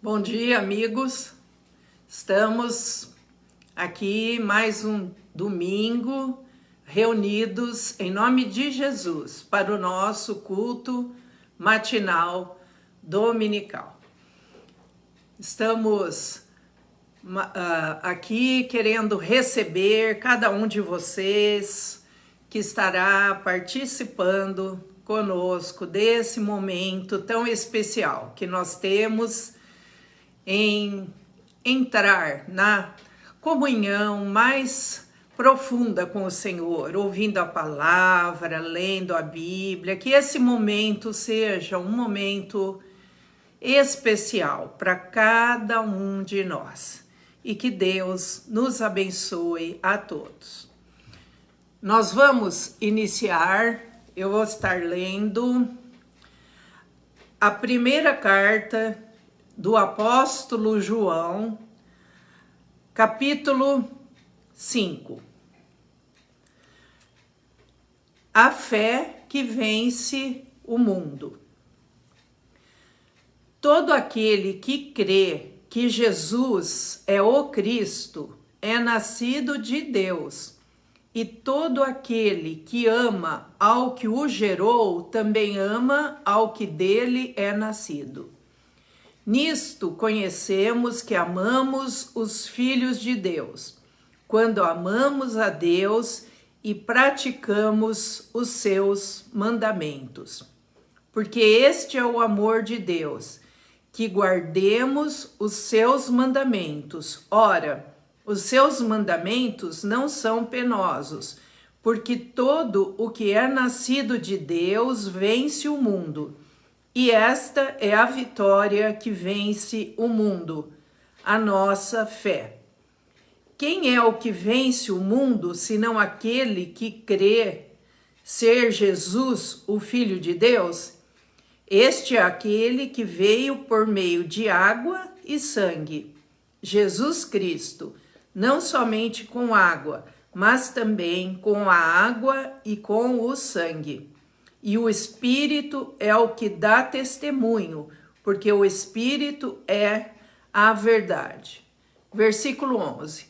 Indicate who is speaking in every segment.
Speaker 1: Bom dia, amigos. Estamos aqui mais um domingo reunidos em nome de Jesus para o nosso culto matinal dominical. Estamos aqui querendo receber cada um de vocês que estará participando conosco desse momento tão especial que nós temos em entrar na comunhão mais profunda com o Senhor, ouvindo a palavra, lendo a Bíblia, que esse momento seja um momento especial para cada um de nós e que Deus nos abençoe a todos. Nós vamos iniciar, eu vou estar lendo a primeira carta do apóstolo João, capítulo 5. A fé que vence o mundo. Todo aquele que crê que Jesus é o Cristo é nascido de Deus, e todo aquele que ama ao que o gerou também ama ao que dele é nascido. Nisto conhecemos que amamos os filhos de Deus, quando amamos a Deus e praticamos os seus mandamentos. Porque este é o amor de Deus, que guardemos os seus mandamentos. Ora, os seus mandamentos não são penosos, porque todo o que é nascido de Deus vence o mundo. E esta é a vitória que vence o mundo, a nossa fé. Quem é o que vence o mundo, senão aquele que crê ser Jesus, o Filho de Deus? Este é aquele que veio por meio de água e sangue, Jesus Cristo, não somente com água, mas também com a água e com o sangue. E o Espírito é o que dá testemunho, porque o Espírito é a verdade. Versículo 11.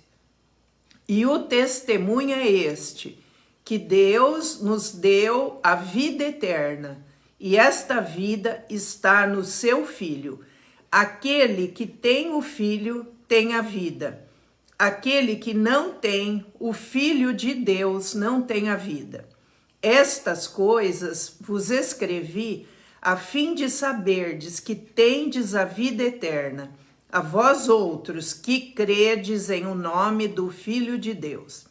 Speaker 1: E o testemunho é este, que Deus nos deu a vida eterna, e esta vida está no seu Filho. Aquele que tem o Filho tem a vida. Aquele que não tem o Filho de Deus não tem a vida. Estas coisas vos escrevi a fim de saberdes que tendes a vida eterna, a vós outros que credes em o nome do Filho de Deus.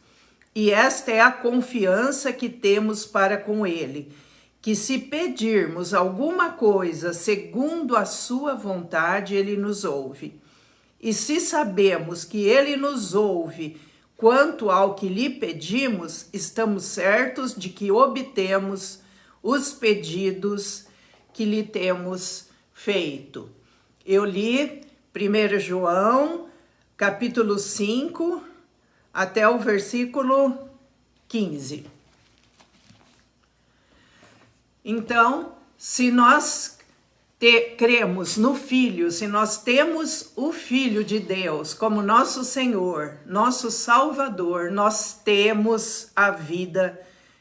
Speaker 1: E esta é a confiança que temos para com ele, que se pedirmos alguma coisa segundo a sua vontade, ele nos ouve. E se sabemos que ele nos ouve quanto ao que lhe pedimos, estamos certos de que obtemos os pedidos que lhe temos feito. Eu li 1 João, capítulo 5, até o versículo 15. Então, se nós cremos no Filho, se nós temos o Filho de Deus como nosso Senhor, nosso Salvador, nós temos a vida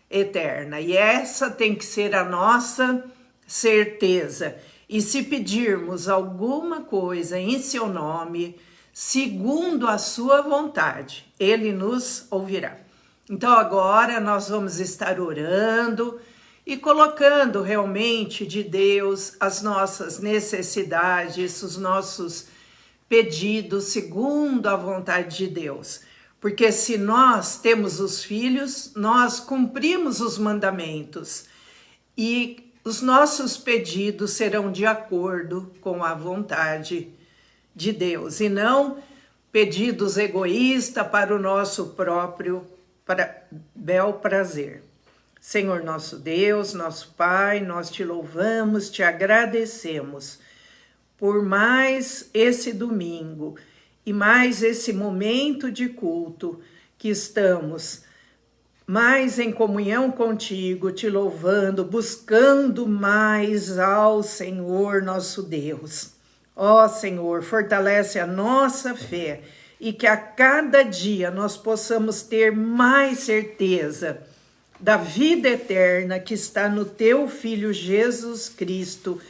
Speaker 1: eterna. E essa tem que ser a nossa certeza. E se pedirmos alguma coisa em seu nome, segundo a sua vontade, ele nos ouvirá. Então agora nós vamos estar orando e colocando realmente de Deus as nossas necessidades, os nossos pedidos segundo a vontade de Deus. Porque se nós temos os filhos, nós cumprimos os mandamentos e os nossos pedidos serão de acordo com a vontade de Deus e não pedidos egoístas para o nosso próprio bel prazer. Senhor nosso Deus, nosso Pai, nós te louvamos, te agradecemos por mais esse domingo e mais esse momento de culto que estamos mais em comunhão contigo, te louvando, buscando mais ao Senhor nosso Deus. Ó Senhor, fortalece a nossa fé e que a cada dia nós possamos ter mais certeza da vida eterna que está no teu Filho Jesus Cristo,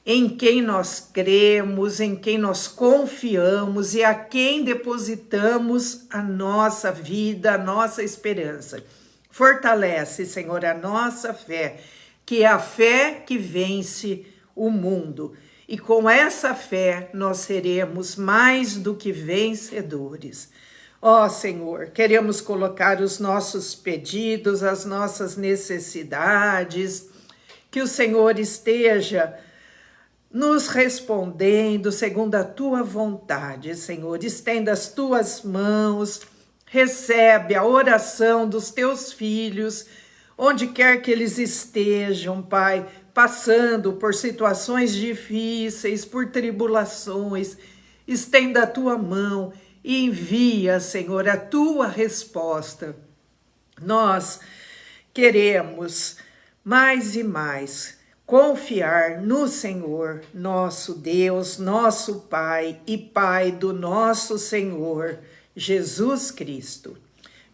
Speaker 1: em quem nós cremos, em quem nós confiamos e a quem depositamos a nossa vida, a nossa esperança. Fortalece, Senhor, a nossa fé, que é a fé que vence o mundo. E com essa fé nós seremos mais do que vencedores. Ó Senhor, queremos colocar os nossos pedidos, as nossas necessidades, que o Senhor esteja nos respondendo segundo a tua vontade, Senhor. Estenda as tuas mãos, recebe a oração dos teus filhos, onde quer que eles estejam, Pai, passando por situações difíceis, por tribulações. Estenda a tua mão e envia, Senhor, a tua resposta. Nós queremos mais e mais confiar no Senhor, nosso Deus, nosso Pai e Pai do nosso Senhor, Jesus Cristo.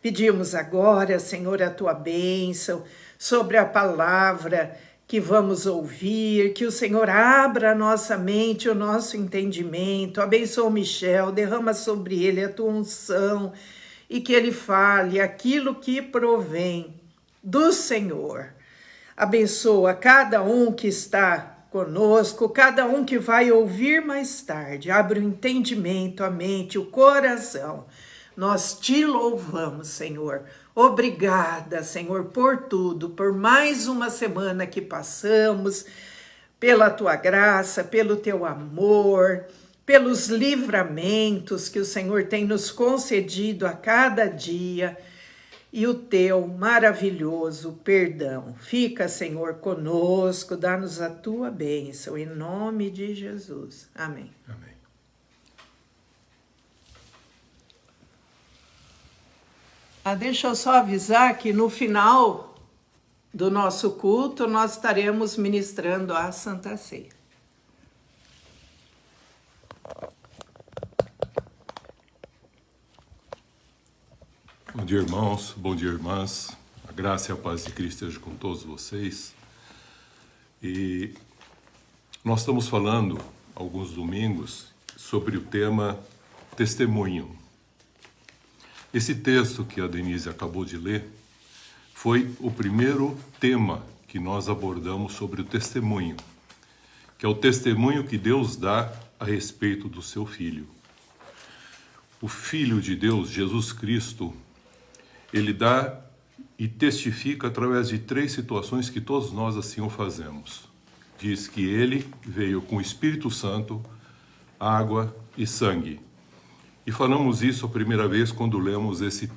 Speaker 1: Pedimos agora, Senhor, a tua bênção sobre a palavra que vamos ouvir, que o Senhor abra a nossa mente, o nosso entendimento, abençoa o Michel, derrama sobre ele a tua unção e que ele fale aquilo que provém do Senhor. Abençoa cada um que está conosco, cada um que vai ouvir mais tarde. Abre o entendimento, a mente, o coração. Nós te louvamos, Senhor. Obrigada, Senhor, por tudo, por mais uma semana que passamos, pela tua graça, pelo teu amor, pelos livramentos que o Senhor tem nos concedido a cada dia e o teu maravilhoso perdão. Fica, Senhor, conosco, dá-nos a tua bênção, em nome de Jesus. Amém.
Speaker 2: Amém.
Speaker 1: Deixa eu só avisar que no final do nosso culto nós estaremos ministrando a Santa Ceia.
Speaker 2: Bom dia, irmãos, bom dia, irmãs. A graça e a paz de Cristo esteja com todos vocês. E nós estamos falando, alguns domingos, sobre o tema testemunho. Esse texto que a Denise acabou de ler foi o primeiro tema que nós abordamos sobre o testemunho, que é o testemunho que Deus dá a respeito do seu Filho. O Filho de Deus, Jesus Cristo, ele dá e testifica através de 3 situações que todos nós assim o fazemos. Diz que ele veio com o Espírito Santo, água e sangue. E falamos isso a primeira vez quando lemos esse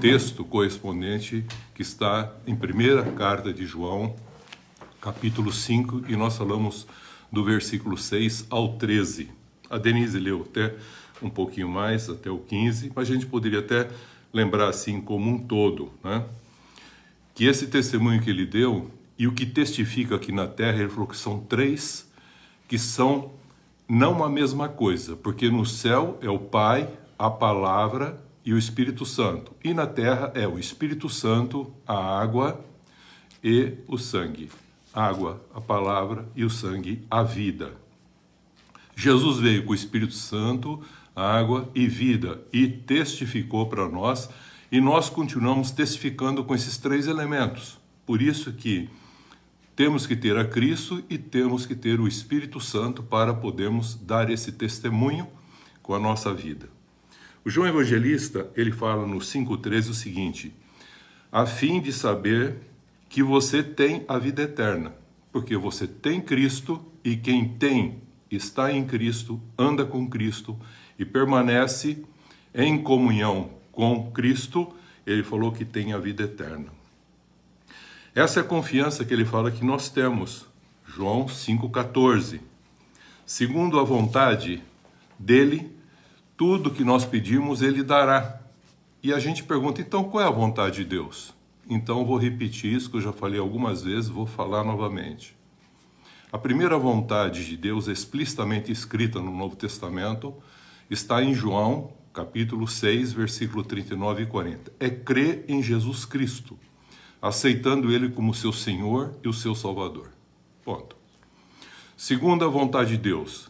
Speaker 2: texto correspondente que está em 1ª carta de João, capítulo 5, e nós falamos do versículo 6 ao 13. A Denise leu até um pouquinho mais, até o 15, mas a gente poderia até lembrar assim como um todo, né? Que esse testemunho que ele deu e o que testifica aqui na terra, ele falou que são 3 que são não a mesma coisa, porque no céu é o Pai, a Palavra e o Espírito Santo, e na terra é o Espírito Santo, a água e o sangue. Água, a Palavra e o sangue, a vida. Jesus veio com o Espírito Santo, água e vida, e testificou para nós, e nós continuamos testificando com esses 3 elementos. Por isso que temos que ter a Cristo e temos que ter o Espírito Santo para podermos dar esse testemunho com a nossa vida. O João Evangelista, ele fala no 5,13 o seguinte: a fim de saber que você tem a vida eterna, porque você tem Cristo, e quem tem, está em Cristo, anda com Cristo e permanece em comunhão com Cristo, ele falou que tem a vida eterna. Essa é a confiança que ele fala que nós temos. João 5,14. Segundo a vontade dele, tudo que nós pedimos, ele dará. E a gente pergunta, então qual é a vontade de Deus? Então eu vou repetir isso que eu já falei algumas vezes, vou falar novamente. A primeira vontade de Deus, explicitamente escrita no Novo Testamento, está em João, capítulo 6, versículo 39 e 40. É crer em Jesus Cristo, aceitando Ele como seu Senhor e o seu Salvador. Ponto. Segunda vontade de Deus,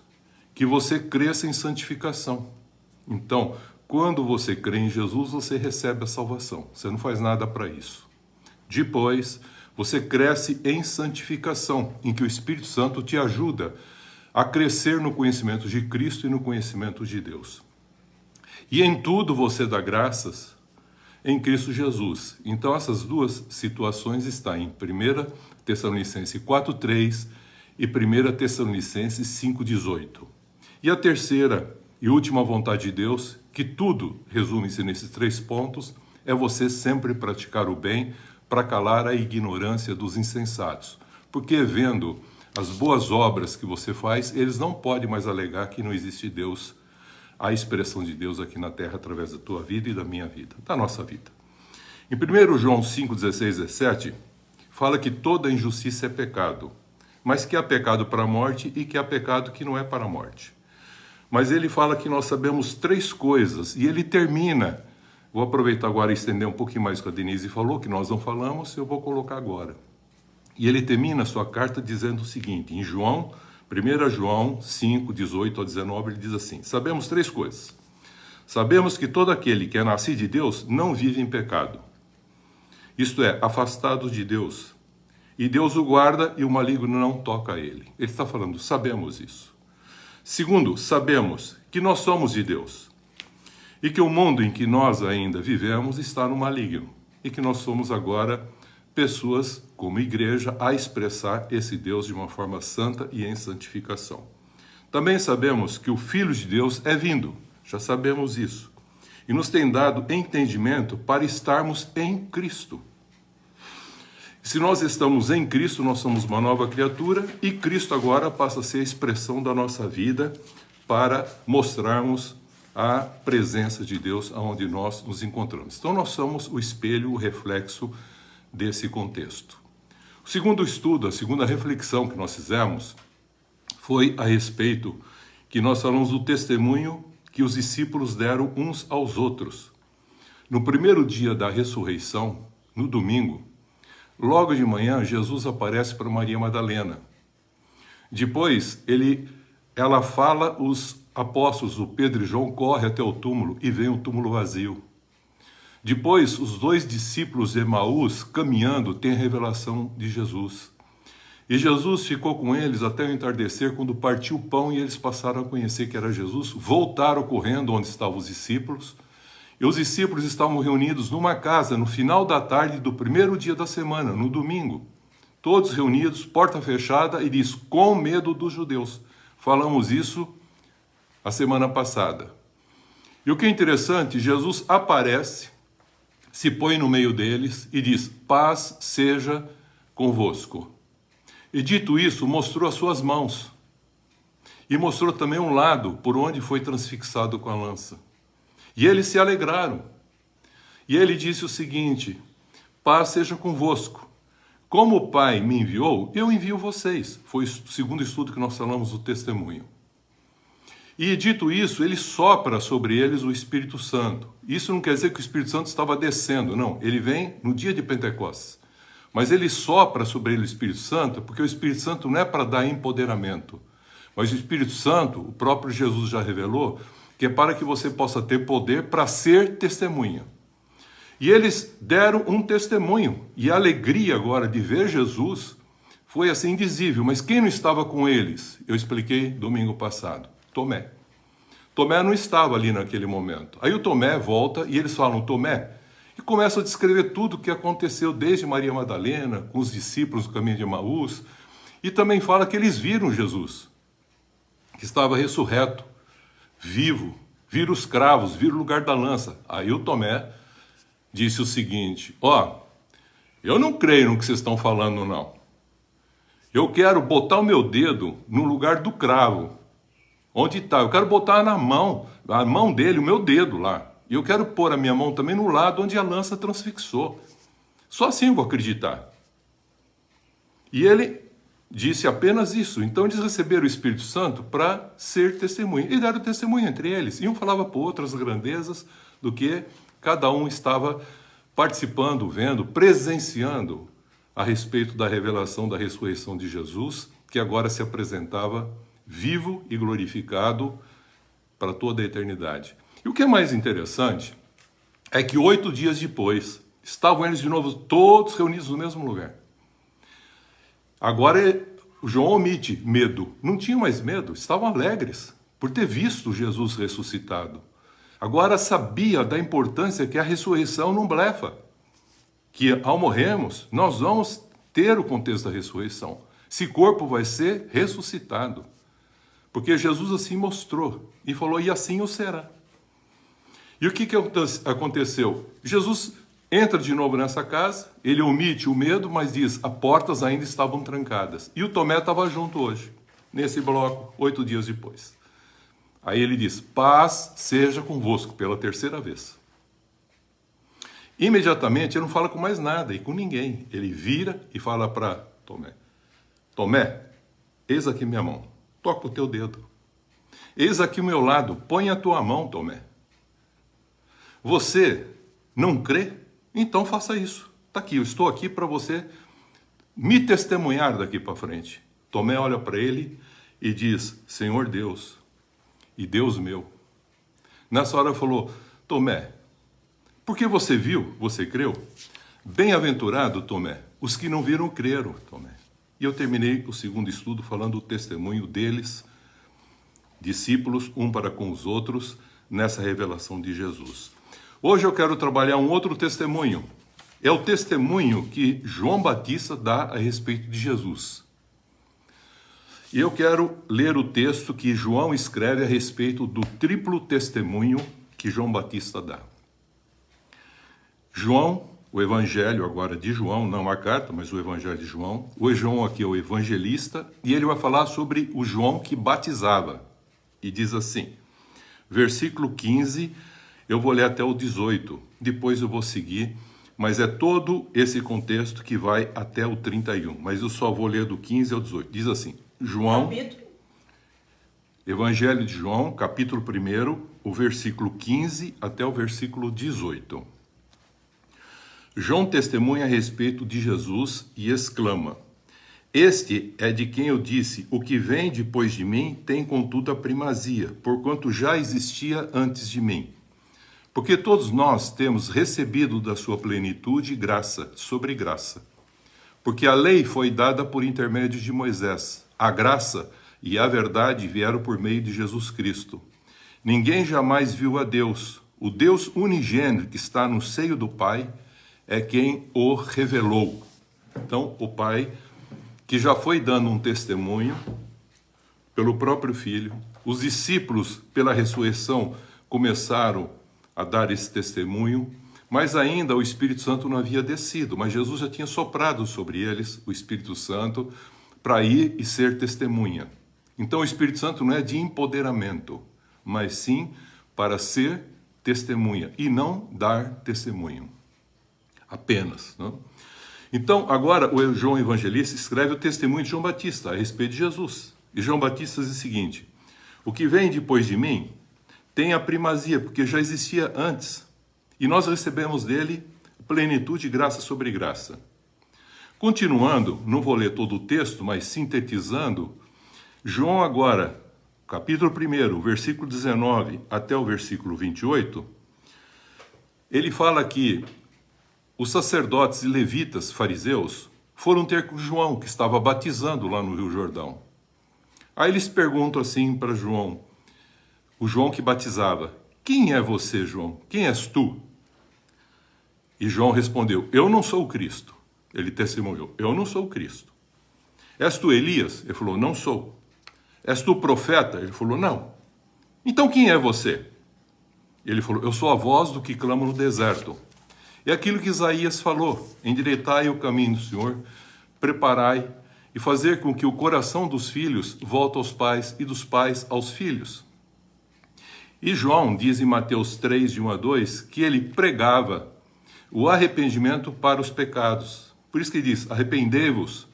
Speaker 2: que você cresça em santificação. Então, quando você crê em Jesus, você recebe a salvação. Você não faz nada para isso. Depois, você cresce em santificação, em que o Espírito Santo te ajuda a crescer no conhecimento de Cristo e no conhecimento de Deus. E em tudo você dá graças em Cristo Jesus. Então, essas duas situações estão em 1 Tessalonicenses 4:3 e 1 Tessalonicenses 5:18. E a terceira e última vontade de Deus, que tudo resume-se nesses 3 pontos, é você sempre praticar o bem para calar a ignorância dos insensatos. Porque vendo as boas obras que você faz, eles não podem mais alegar que não existe Deus, a expressão de Deus aqui na terra através da tua vida e da minha vida, da nossa vida. Em 1 João 5:16, 17, fala que toda injustiça é pecado, mas que há pecado para a morte e que há pecado que não é para a morte. Mas ele fala que nós sabemos 3 coisas, e ele termina. Vou aproveitar agora e estender um pouquinho mais o que a Denise falou, que nós não falamos, eu vou colocar agora. E ele termina a sua carta dizendo o seguinte, em João, 1 João 5, 18 a 19, ele diz assim, sabemos 3 coisas. Sabemos que todo aquele que é nascido de Deus não vive em pecado. Isto é, afastado de Deus. E Deus o guarda e o maligno não toca a ele. Ele está falando, sabemos isso. Segundo, sabemos que nós somos de Deus e que o mundo em que nós ainda vivemos está no maligno e que nós somos agora pessoas, como igreja, a expressar esse Deus de uma forma santa e em santificação. Também sabemos que o Filho de Deus é vindo, já sabemos isso, e nos tem dado entendimento para estarmos em Cristo. Se nós estamos em Cristo, nós somos uma nova criatura e Cristo agora passa a ser a expressão da nossa vida para mostrarmos a presença de Deus onde nós nos encontramos. Então nós somos o espelho, o reflexo desse contexto. O segundo estudo, a segunda reflexão que nós fizemos foi a respeito que nós falamos do testemunho que os discípulos deram uns aos outros. No primeiro dia da ressurreição, no domingo, logo de manhã, Jesus aparece para Maria Madalena. Depois, ela fala, os apóstolos, o Pedro e João, correm até o túmulo e vem o túmulo vazio. Depois, os 2 discípulos de Emaús, caminhando, têm a revelação de Jesus. E Jesus ficou com eles até o entardecer, quando partiu o pão e eles passaram a conhecer que era Jesus, voltaram correndo onde estavam os discípulos, e os discípulos estavam reunidos numa casa no final da tarde do primeiro dia da semana, no domingo. Todos reunidos, porta fechada, e diz, com medo dos judeus. Falamos isso a semana passada. E o que é interessante, Jesus aparece, se põe no meio deles e diz, paz seja convosco. E dito isso, mostrou as suas mãos. E mostrou também um lado por onde foi transfixado com a lança. E eles se alegraram. E ele disse o seguinte, paz seja convosco. Como o Pai me enviou, eu envio vocês. Foi o segundo estudo que nós falamos do testemunho. E dito isso, ele sopra sobre eles o Espírito Santo. Isso não quer dizer que o Espírito Santo estava descendo, não. Ele vem no dia de Pentecostes. Mas ele sopra sobre ele o Espírito Santo, porque o Espírito Santo não é para dar empoderamento. Mas o Espírito Santo, o próprio Jesus já revelou, que é para que você possa ter poder para ser testemunha. E eles deram um testemunho. E a alegria agora de ver Jesus foi assim indizível. Mas quem não estava com eles? Eu expliquei domingo passado. Tomé. Tomé não estava ali naquele momento. Aí o Tomé volta e eles falam, Tomé, e começam a descrever tudo o que aconteceu desde Maria Madalena, com os discípulos do caminho de Emaús, e também fala que eles viram Jesus, que estava ressurreto, vivo, viram os cravos, viram o lugar da lança. Aí o Tomé disse o seguinte, eu não creio no que vocês estão falando, não. Eu quero botar o meu dedo no lugar do cravo. Onde está? Eu quero botar a mão dele, o meu dedo lá. E eu quero pôr a minha mão também no lado onde a lança transfixou. Só assim eu vou acreditar. E ele disse apenas isso. Então eles receberam o Espírito Santo para ser testemunha. E deram testemunha entre eles. E um falava para o outro as grandezas do que cada um estava participando, vendo, presenciando a respeito da revelação da ressurreição de Jesus, que agora se apresentava vivo e glorificado para toda a eternidade. E o que é mais interessante é que 8 dias depois, estavam eles de novo todos reunidos no mesmo lugar. Agora João omite medo. Não tinham mais medo, estavam alegres por ter visto Jesus ressuscitado. Agora sabia da importância que a ressurreição não blefa. Que ao morrermos, nós vamos ter o contexto da ressurreição. Esse corpo vai ser ressuscitado. Porque Jesus assim mostrou e falou, e assim o será. E o que aconteceu? Jesus entra de novo nessa casa, ele omite o medo, mas diz, as portas ainda estavam trancadas. E o Tomé estava junto hoje, nesse bloco, 8 dias depois. Aí ele diz, paz seja convosco, pela 3ª vez. Imediatamente, ele não fala com mais nada e com ninguém. Ele vira e fala para Tomé, Tomé, eis aqui minha mão, toca o teu dedo. Eis aqui o meu lado, põe a tua mão, Tomé. Você não crê? Então faça isso. Está aqui, eu estou aqui para você me testemunhar daqui para frente. Tomé olha para ele e diz, Senhor Deus e Deus meu. Nessa hora falou, Tomé, porque você viu, você creu? Bem-aventurado, Tomé, os que não viram creram, Tomé. E eu terminei o 2º estudo falando o testemunho deles, discípulos, um para com os outros, nessa revelação de Jesus. Hoje eu quero trabalhar um outro testemunho. É o testemunho que João Batista dá a respeito de Jesus. E eu quero ler o texto que João escreve a respeito do triplo testemunho que João Batista dá. João, o evangelho agora de João, não a carta, mas o evangelho de João. O João aqui é o evangelista e ele vai falar sobre o João que batizava. E diz assim, versículo 15, eu vou ler até o 18, depois eu vou seguir, mas é todo esse contexto que vai até o 31, mas eu só vou ler do 15 ao 18. Diz assim, João, Evangelho de João, capítulo 1, o versículo 15 até o versículo 18. João testemunha a respeito de Jesus e exclama, este é de quem eu disse, o que vem depois de mim tem contudo a primazia, porquanto já existia antes de mim. Porque todos nós temos recebido da sua plenitude graça sobre graça. Porque a lei foi dada por intermédio de Moisés, a graça e a verdade vieram por meio de Jesus Cristo. Ninguém jamais viu a Deus. O Deus unigênito que está no seio do Pai é quem o revelou. Então, o Pai, que já foi dando um testemunho pelo próprio Filho, os discípulos, pela ressurreição, começaram a dar esse testemunho, mas ainda o Espírito Santo não havia descido, mas Jesus já tinha soprado sobre eles o Espírito Santo para ir e ser testemunha. Então o Espírito Santo não é de empoderamento, mas sim para ser testemunha e não dar testemunho, apenas. Não? Então agora o João Evangelista escreve o testemunho de João Batista a respeito de Jesus. E João Batista diz o seguinte, o que vem depois de mim tem a primazia, porque já existia antes. E nós recebemos dele plenitude, graça sobre graça. Continuando, não vou ler todo o texto, mas sintetizando, João agora, capítulo 1, versículo 19 até o versículo 28, ele fala que os sacerdotes e levitas, fariseus, foram ter com João, que estava batizando lá no Rio Jordão. Aí eles perguntam assim para João, o João que batizava, quem é você, João? Quem és tu? E João respondeu, eu não sou o Cristo. Ele testemunhou, eu não sou o Cristo. És tu Elias? Ele falou, não sou. És tu profeta? Ele falou, não. Então quem é você? Ele falou, eu sou a voz do que clama no deserto. É aquilo que Isaías falou, endireitai o caminho do Senhor, preparai e fazer com que o coração dos filhos volte aos pais e dos pais aos filhos. E João diz em Mateus 3, de 1 a 2, que ele pregava o arrependimento para os pecados. Por isso que ele diz, arrependei-vos,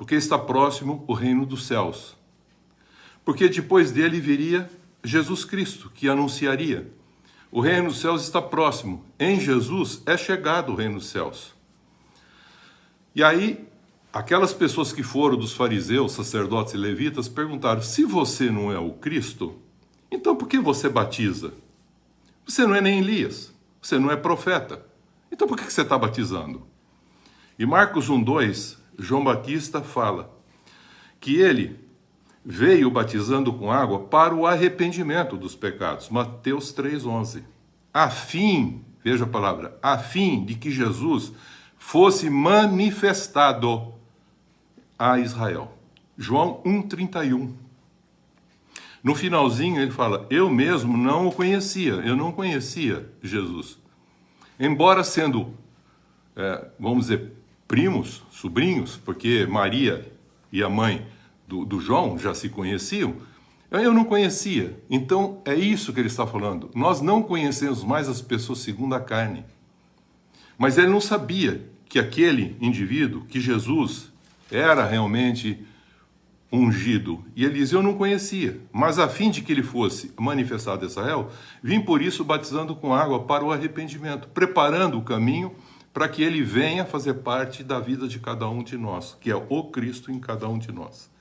Speaker 2: porque está próximo o reino dos céus. Porque depois dele viria Jesus Cristo, que anunciaria: o reino dos céus está próximo, em Jesus é chegado o reino dos céus. E aí, aquelas pessoas que foram dos fariseus, sacerdotes e levitas perguntaram: se você não é o Cristo, então por que você batiza? Você não é nem Elias, você não é profeta, então por que você está batizando? E Marcos 1:2, João Batista fala que ele veio batizando com água para o arrependimento dos pecados. Mateus 3:11. A fim, veja a palavra, a fim de que Jesus fosse manifestado a Israel. João 1:31. No finalzinho ele fala: eu mesmo não o conhecia, eu não conhecia Jesus. Embora sendo, vamos dizer, primos, sobrinhos, porque Maria e a mãe do João já se conheciam, eu não conhecia. Então é isso que ele está falando. Nós não conhecemos mais as pessoas segundo a carne. Mas ele não sabia que aquele indivíduo, que Jesus, era realmente ungido. E ele diz: eu não conhecia, mas a fim de que ele fosse manifestado a Israel, vim por isso batizando com água para o arrependimento, preparando o caminho para que ele venha fazer parte da vida de cada um de nós, que é o Cristo em cada um de nós.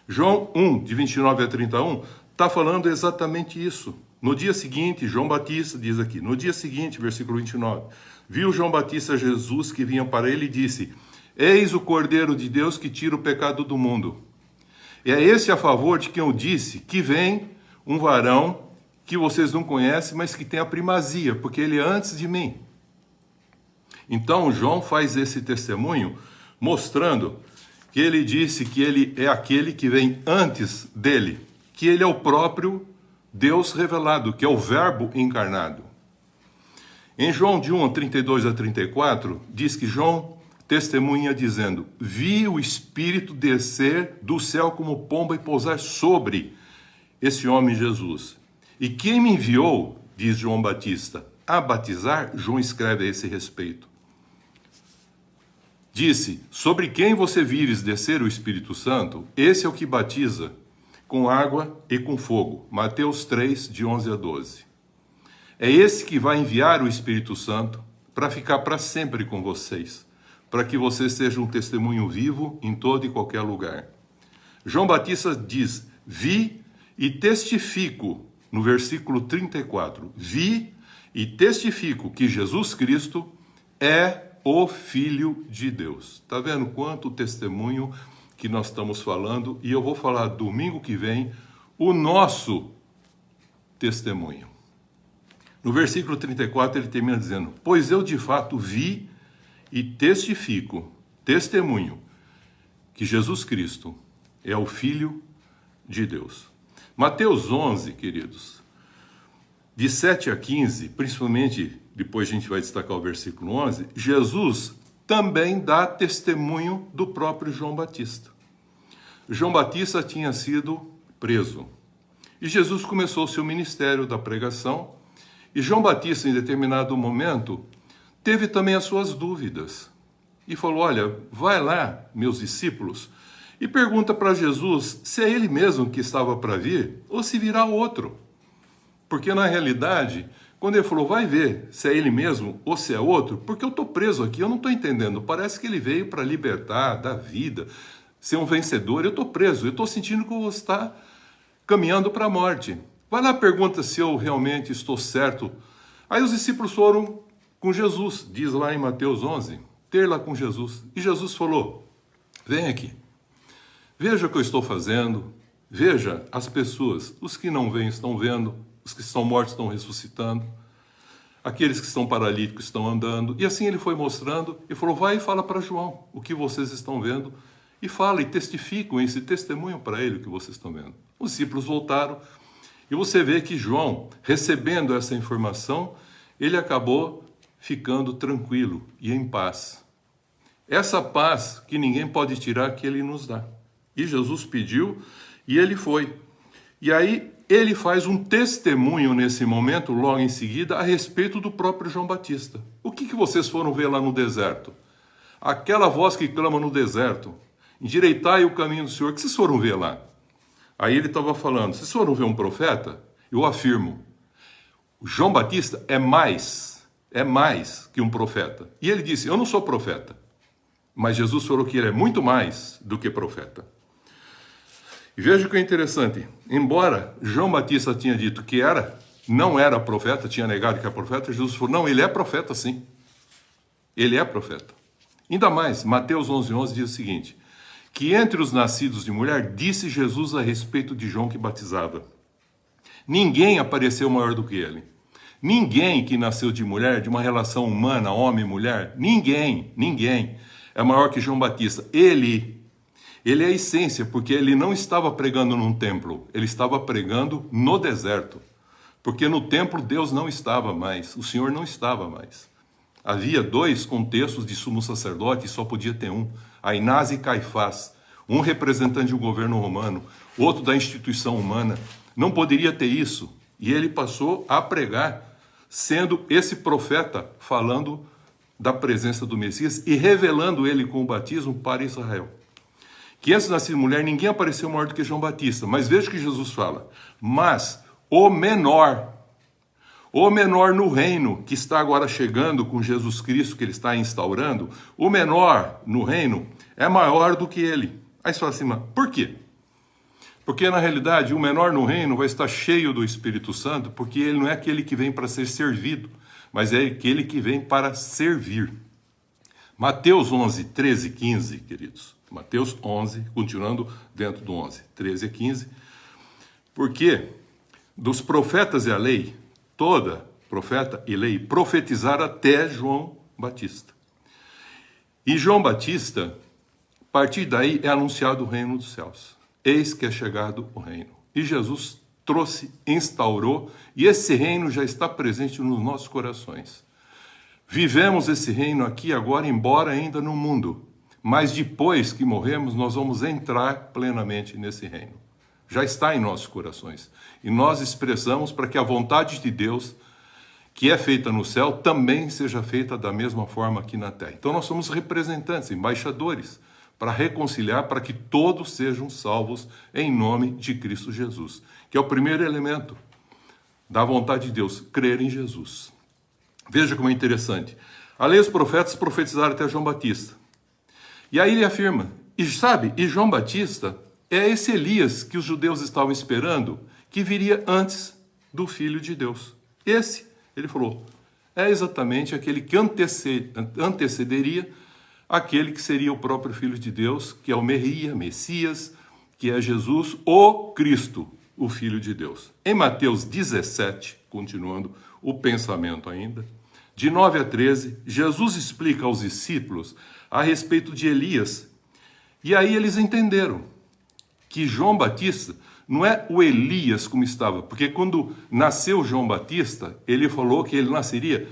Speaker 2: João 1, de 29 a 31, está falando exatamente isso. No dia seguinte, João Batista diz aqui, no dia seguinte, versículo 29, viu João Batista Jesus que vinha para ele e disse: eis o Cordeiro de Deus que tira o pecado do mundo. E é esse a favor de quem eu disse que vem um varão que vocês não conhecem, mas que tem a primazia, porque ele é antes de mim. Então João faz esse testemunho mostrando que ele disse que ele é aquele que vem antes dele, que ele é o próprio Deus revelado, que é o Verbo encarnado. Em João de 1, 32 a 34, diz que João testemunha dizendo: vi o Espírito descer do céu como pomba e pousar sobre esse homem Jesus. E quem me enviou, diz João Batista, a batizar, João escreve a esse respeito. Disse: sobre quem você vires descer o Espírito Santo, esse é o que batiza com água e com fogo. Mateus 3, de 11 a 12. É esse que vai enviar o Espírito Santo para ficar para sempre com vocês, para que vocês sejam um testemunho vivo em todo e qualquer lugar. João Batista diz: vi e testifico, no versículo 34, vi e testifico que Jesus Cristo é o Filho de Deus. Está vendo quanto testemunho que nós estamos falando? E eu vou falar domingo que vem o nosso testemunho. No versículo 34 ele termina dizendo: pois eu de fato vi e testifico, testemunho, que Jesus Cristo é o Filho de Deus. Mateus 11, queridos, de 7 a 15, principalmente depois a gente vai destacar o versículo 11, Jesus também dá testemunho do próprio João Batista. João Batista tinha sido preso. E Jesus começou o seu ministério da pregação. E João Batista, em determinado momento, teve também as suas dúvidas. E falou: olha, vai lá, meus discípulos, e pergunta para Jesus se é ele mesmo que estava para vir ou se virá outro. Porque na realidade, quando ele falou: vai ver se é ele mesmo ou se é outro, porque eu estou preso aqui, eu não estou entendendo. Parece que ele veio para libertar, dar vida, ser um vencedor. Eu estou preso, eu estou sentindo que eu vou estar caminhando para a morte. Vai lá, pergunta se eu realmente estou certo. Aí os discípulos foram com Jesus, diz lá em Mateus 11, ter lá com Jesus. E Jesus falou: vem aqui, veja o que eu estou fazendo, veja as pessoas, os que não veem estão vendo, os que estão mortos estão ressuscitando, aqueles que estão paralíticos estão andando. E assim ele foi mostrando e falou: vai e fala para João o que vocês estão vendo, e fala e testificam esse testemunho para ele o que vocês estão vendo. Os discípulos voltaram e você vê que João, recebendo essa informação, ele acabou ficando tranquilo e em paz. Essa paz que ninguém pode tirar, que ele nos dá. E Jesus pediu e ele foi. E aí ele faz um testemunho nesse momento, logo em seguida, a respeito do próprio João Batista. O que vocês foram ver lá no deserto? Aquela voz que clama no deserto. endireitai o caminho do Senhor. O que vocês foram ver lá? Aí ele estava falando, vocês foram ver um profeta? Eu afirmo, João Batista é mais que um profeta. E ele disse, eu não sou profeta. Mas Jesus falou que ele é muito mais do que profeta. E veja o que é interessante. Embora João Batista tinha dito que não era profeta, tinha negado que era profeta, Jesus falou, não, ele é profeta sim. Ele é profeta. Ainda mais, Mateus 11:11 diz o seguinte, que entre os nascidos de mulher, disse Jesus a respeito de João que batizava. Ninguém apareceu maior do que ele. Ninguém que nasceu de mulher, de uma relação humana, homem e mulher, ninguém é maior que João Batista. Ele é a essência, porque ele não estava pregando num templo, ele estava pregando no deserto. Porque no templo Deus não estava mais, o Senhor não estava mais. Havia 2 contextos de sumo sacerdote e só podia ter um, Anás e Caifás, um representante do governo romano, outro da instituição humana. Não poderia ter isso. E ele passou a pregar, sendo esse profeta falando da presença do Messias e revelando ele com o batismo para Israel. Que antes de nascer mulher, ninguém apareceu maior do que João Batista. Mas veja o que Jesus fala. Mas o menor no reino, que está agora chegando com Jesus Cristo, que ele está instaurando, o menor no reino é maior do que ele. Aí você fala assim, mas por quê? Porque na realidade o menor no reino vai estar cheio do Espírito Santo, porque ele não é aquele que vem para ser servido, mas é aquele que vem para servir. Mateus 11, 13 e 15, queridos. Mateus 11, continuando dentro do 11, 13 e 15. Porque dos profetas e a lei, toda profeta e lei profetizaram até João Batista. E João Batista, a partir daí é anunciado o reino dos céus. Eis que é chegado o reino. E Jesus trouxe, instaurou, e esse reino já está presente nos nossos corações. Vivemos esse reino aqui agora, embora ainda no mundo. Mas depois que morremos, nós vamos entrar plenamente nesse reino. Já está em nossos corações. E nós expressamos para que a vontade de Deus, que é feita no céu, também seja feita da mesma forma aqui na terra. Então nós somos representantes, embaixadores, para reconciliar, para que todos sejam salvos em nome de Cristo Jesus. Que é o primeiro elemento da vontade de Deus, crer em Jesus. Veja como é interessante. A lei e os profetas profetizaram até João Batista. E aí ele afirma, e João Batista é esse Elias que os judeus estavam esperando, que viria antes do Filho de Deus. Esse, ele falou, é exatamente aquele que antecederia aquele que seria o próprio Filho de Deus, que é o Messias, que é Jesus, o Cristo, o Filho de Deus. Em Mateus 17, continuando o pensamento ainda, de 9 a 13, Jesus explica aos discípulos a respeito de Elias. E aí eles entenderam que João Batista não é o Elias como estava, porque quando nasceu João Batista, ele falou que ele nasceria,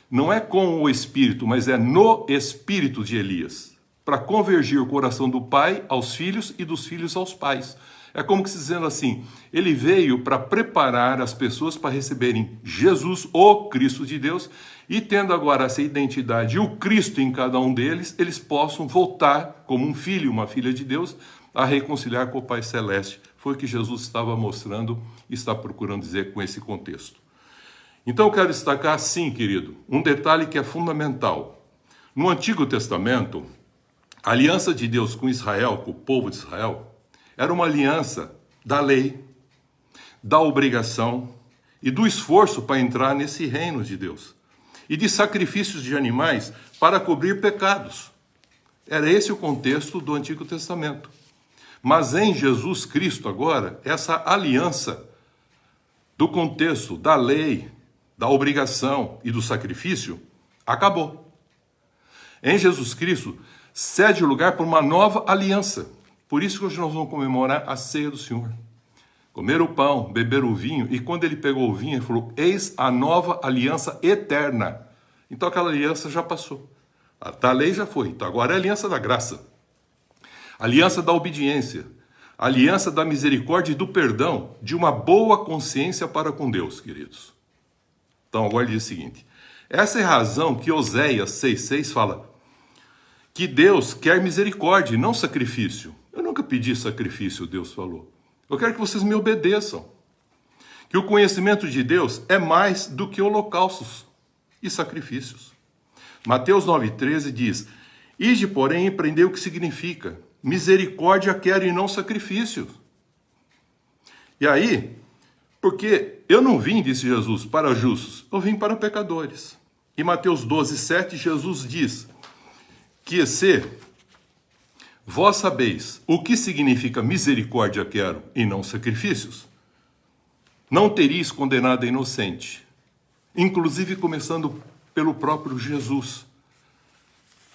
Speaker 2: não é com o Espírito, mas é no Espírito de Elias, para convergir o coração do pai aos filhos e dos filhos aos pais. É como que se dizendo assim, ele veio para preparar as pessoas para receberem Jesus, o Cristo de Deus, e tendo agora essa identidade e o Cristo em cada um deles, eles possam voltar como um filho, uma filha de Deus, a reconciliar com o Pai Celeste. Foi o que Jesus estava mostrando e está procurando dizer com esse contexto. Então eu quero destacar, sim, querido, um detalhe que é fundamental. No Antigo Testamento, a aliança de Deus com Israel, com o povo de Israel, era uma aliança da lei, da obrigação e do esforço para entrar nesse reino de Deus. E de sacrifícios de animais para cobrir pecados. Era esse o contexto do Antigo Testamento. Mas em Jesus Cristo agora, essa aliança do contexto da lei, da obrigação e do sacrifício, acabou. Em Jesus Cristo, cede o lugar para uma nova aliança. Por isso que hoje nós vamos comemorar a ceia do Senhor. Comer o pão, beber o vinho, e quando ele pegou o vinho, ele falou, eis a nova aliança eterna. Então aquela aliança já passou. A da lei já foi, então agora é a aliança da graça. Aliança da obediência. Aliança da misericórdia e do perdão, de uma boa consciência para com Deus, queridos. Então agora ele diz o seguinte, essa é a razão que Oséias 6,6 fala, que Deus quer misericórdia e não sacrifício. Eu nunca pedi sacrifício, Deus falou. Eu quero que vocês me obedeçam. Que o conhecimento de Deus é mais do que holocaustos e sacrifícios. Mateus 9,13 diz: Ide, porém, aprendei o que significa. Misericórdia quero e não sacrifício. E aí, porque eu não vim, disse Jesus, para justos, eu vim para pecadores. Em Mateus 12,7, Jesus diz que se vós sabeis o que significa misericórdia quero e não sacrifícios, não teríeis condenado a inocente, inclusive começando pelo próprio Jesus,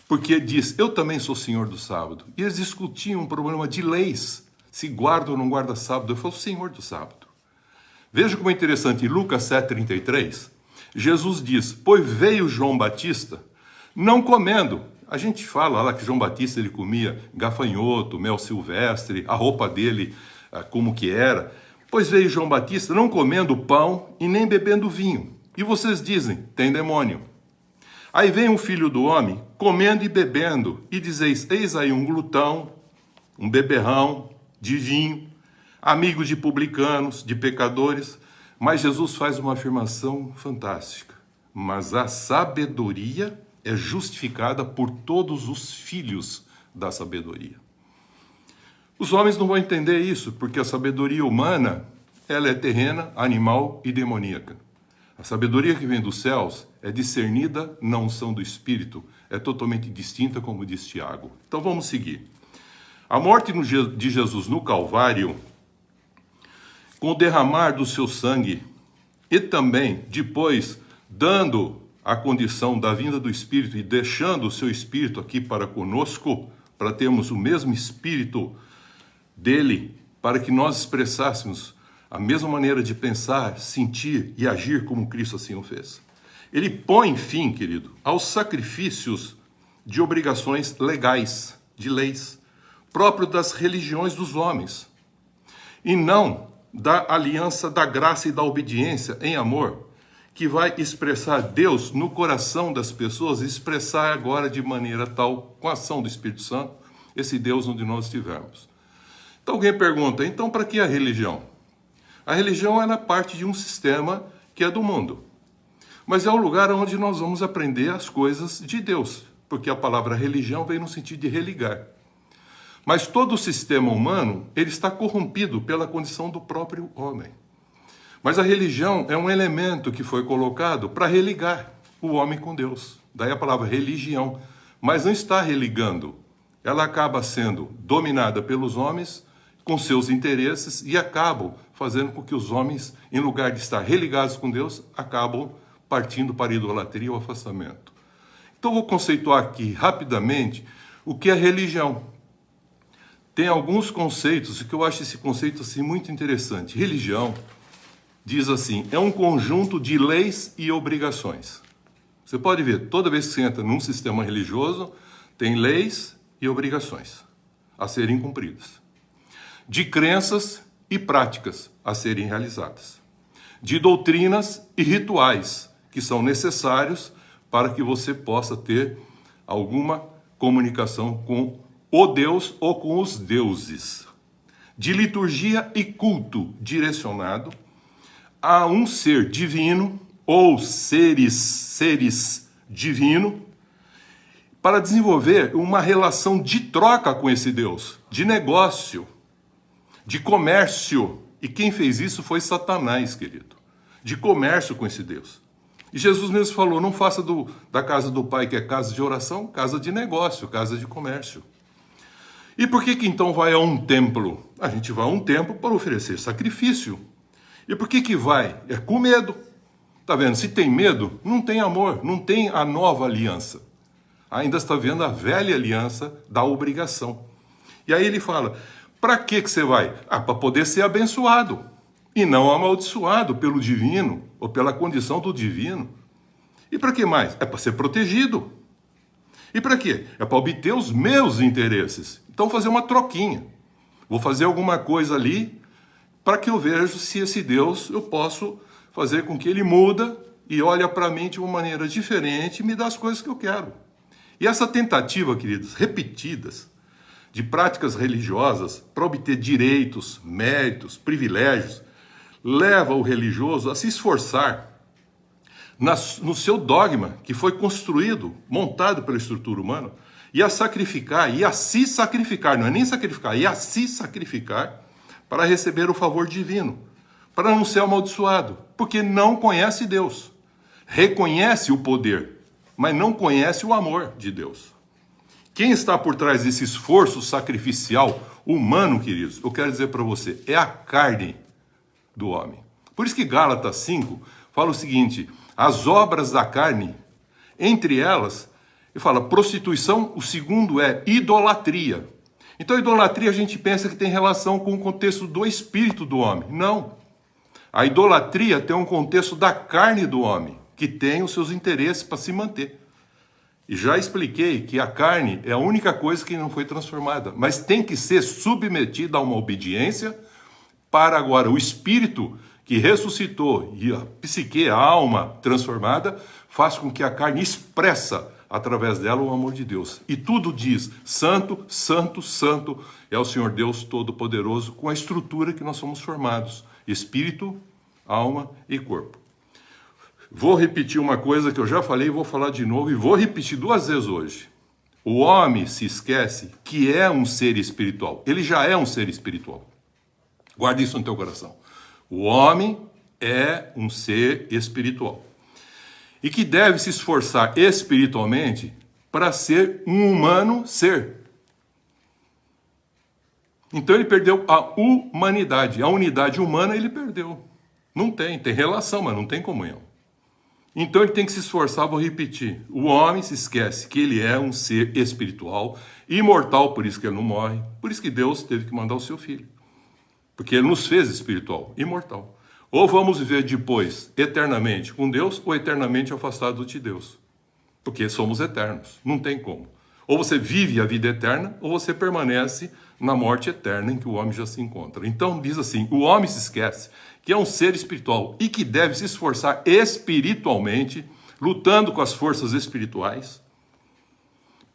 Speaker 2: porque diz, eu também sou senhor do sábado, e eles discutiam um problema de leis, se guarda ou não guarda sábado, eu falo senhor do sábado. Veja como é interessante, em Lucas 7,33, Jesus diz, pois veio João Batista, não comendo. A gente fala lá que João Batista ele comia gafanhoto, mel silvestre, a roupa dele como que era. Pois veio João Batista não comendo pão e nem bebendo vinho. E vocês dizem, tem demônio. Aí vem o Filho do Homem comendo e bebendo, e dizeis, eis aí um glutão, um beberrão de vinho, amigo de publicanos, de pecadores. Mas Jesus faz uma afirmação fantástica. Mas a sabedoria é justificada por todos os filhos da sabedoria. Os homens não vão entender isso, porque a sabedoria humana, ela é terrena, animal e demoníaca. A sabedoria que vem dos céus é discernida na unção do Espírito, é totalmente distinta, como diz Tiago. Então vamos seguir. A morte de Jesus no Calvário, com o derramar do seu sangue, e também depois dando a condição da vinda do Espírito e deixando o seu Espírito aqui para conosco, para termos o mesmo Espírito dele, para que nós expressássemos a mesma maneira de pensar, sentir e agir como Cristo assim o fez. Ele põe fim, querido, aos sacrifícios de obrigações legais, de leis, próprio das religiões dos homens, e não da aliança da graça e da obediência em amor, que vai expressar Deus no coração das pessoas, expressar agora de maneira tal, com a ação do Espírito Santo, esse Deus onde nós estivermos. Então alguém pergunta, então para que a religião? A religião é parte de um sistema que é do mundo, mas é o lugar onde nós vamos aprender as coisas de Deus, porque a palavra religião vem no sentido de religar. Mas todo o sistema humano, ele está corrompido pela condição do próprio homem. Mas a religião é um elemento que foi colocado para religar o homem com Deus. Daí a palavra religião. Mas não está religando. Ela acaba sendo dominada pelos homens com seus interesses e acabam fazendo com que os homens, em lugar de estar religados com Deus, acabam partindo para a idolatria ou afastamento. Então vou conceituar aqui rapidamente o que é religião. Tem alguns conceitos que eu acho esse conceito assim muito interessante. Religião, diz assim, é um conjunto de leis e obrigações. Você pode ver, toda vez que você entra num sistema religioso, tem leis e obrigações a serem cumpridas. De crenças e práticas a serem realizadas. De doutrinas e rituais que são necessários para que você possa ter alguma comunicação com o Deus ou com os deuses. De liturgia e culto direcionado a um ser divino ou seres divino, para desenvolver uma relação de troca com esse Deus, de negócio, de comércio. E quem fez isso foi Satanás, querido. De comércio com esse Deus. E Jesus mesmo falou, não faça da casa do Pai, que é casa de oração, casa de negócio, casa de comércio. E por que então vai a um templo? A gente vai a um templo para oferecer sacrifício. E por que vai? É com medo. Tá vendo? Se tem medo, não tem amor, não tem a nova aliança. Ainda está vendo a velha aliança da obrigação. E aí ele fala, para que você vai? Para poder ser abençoado. E não amaldiçoado pelo divino, ou pela condição do divino. E para que mais? É para ser protegido. E para quê? É para obter os meus interesses. Então fazer uma troquinha. Vou fazer alguma coisa ali para que eu veja se esse Deus eu posso fazer com que ele muda e olha para mim de uma maneira diferente e me dá as coisas que eu quero. E essa tentativa, queridos, repetidas, de práticas religiosas para obter direitos, méritos, privilégios, leva o religioso a se esforçar no seu dogma, que foi construído, montado pela estrutura humana, e a sacrificar, e a se sacrificar, não é nem sacrificar, e a se sacrificar para receber o favor divino, para não ser amaldiçoado, porque não conhece Deus. Reconhece o poder, mas não conhece o amor de Deus. Quem está por trás desse esforço sacrificial humano, queridos, eu quero dizer para você, é a carne do homem. Por isso que Gálatas 5 fala o seguinte: as obras da carne, entre elas, ele fala prostituição, o segundo é idolatria. Então, idolatria a gente pensa que tem relação com o contexto do espírito do homem. Não. A idolatria tem um contexto da carne do homem, que tem os seus interesses para se manter. E já expliquei que a carne é a única coisa que não foi transformada, mas tem que ser submetida a uma obediência para agora o espírito que ressuscitou e a psique, a alma transformada, faz com que a carne expressa através dela o amor de Deus. E tudo diz, santo, santo, santo é o Senhor Deus Todo-Poderoso, com a estrutura que nós somos formados, espírito, alma e corpo. Vou repetir uma coisa que eu já falei, vou falar de novo e vou repetir 2 vezes hoje. O homem se esquece que é um ser espiritual. Ele já é um ser espiritual. Guarda isso no teu coração. O homem é um ser espiritual. E que deve se esforçar espiritualmente para ser um humano ser. Então ele perdeu a humanidade. A unidade humana ele perdeu. Não tem relação, mas não tem comunhão. Então ele tem que se esforçar, vou repetir. O homem se esquece que ele é um ser espiritual, imortal, por isso que ele não morre. Por isso que Deus teve que mandar o seu filho. Porque ele nos fez espiritual, imortal. Ou vamos viver depois eternamente com Deus, ou eternamente afastado de Deus. Porque somos eternos, não tem como. Ou você vive a vida eterna, ou você permanece na morte eterna em que o homem já se encontra. Então diz assim, o homem se esquece que é um ser espiritual e que deve se esforçar espiritualmente, lutando com as forças espirituais,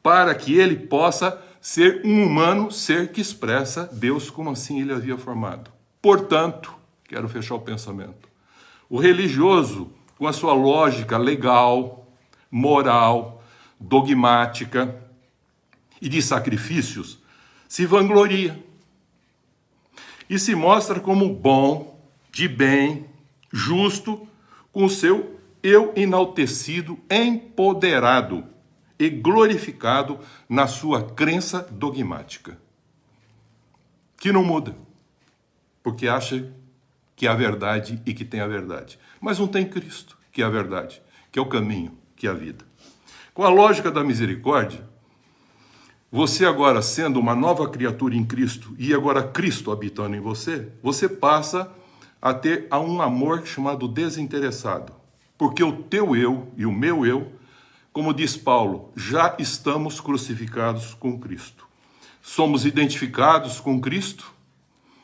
Speaker 2: para que ele possa ser um humano, ser que expressa Deus como assim ele havia formado. Portanto, quero fechar o pensamento, o religioso, com a sua lógica legal, moral, dogmática e de sacrifícios, se vangloria e se mostra como bom, de bem, justo, com o seu eu enaltecido, empoderado e glorificado na sua crença dogmática, que não muda, porque acha que é a verdade e que tem a verdade, mas não tem Cristo, que é a verdade, que é o caminho, que é a vida. Com a lógica da misericórdia, você agora sendo uma nova criatura em Cristo e agora Cristo habitando em você, você passa a ter um amor chamado desinteressado. Porque o teu eu e o meu eu, como diz Paulo, já estamos crucificados com Cristo. Somos identificados com Cristo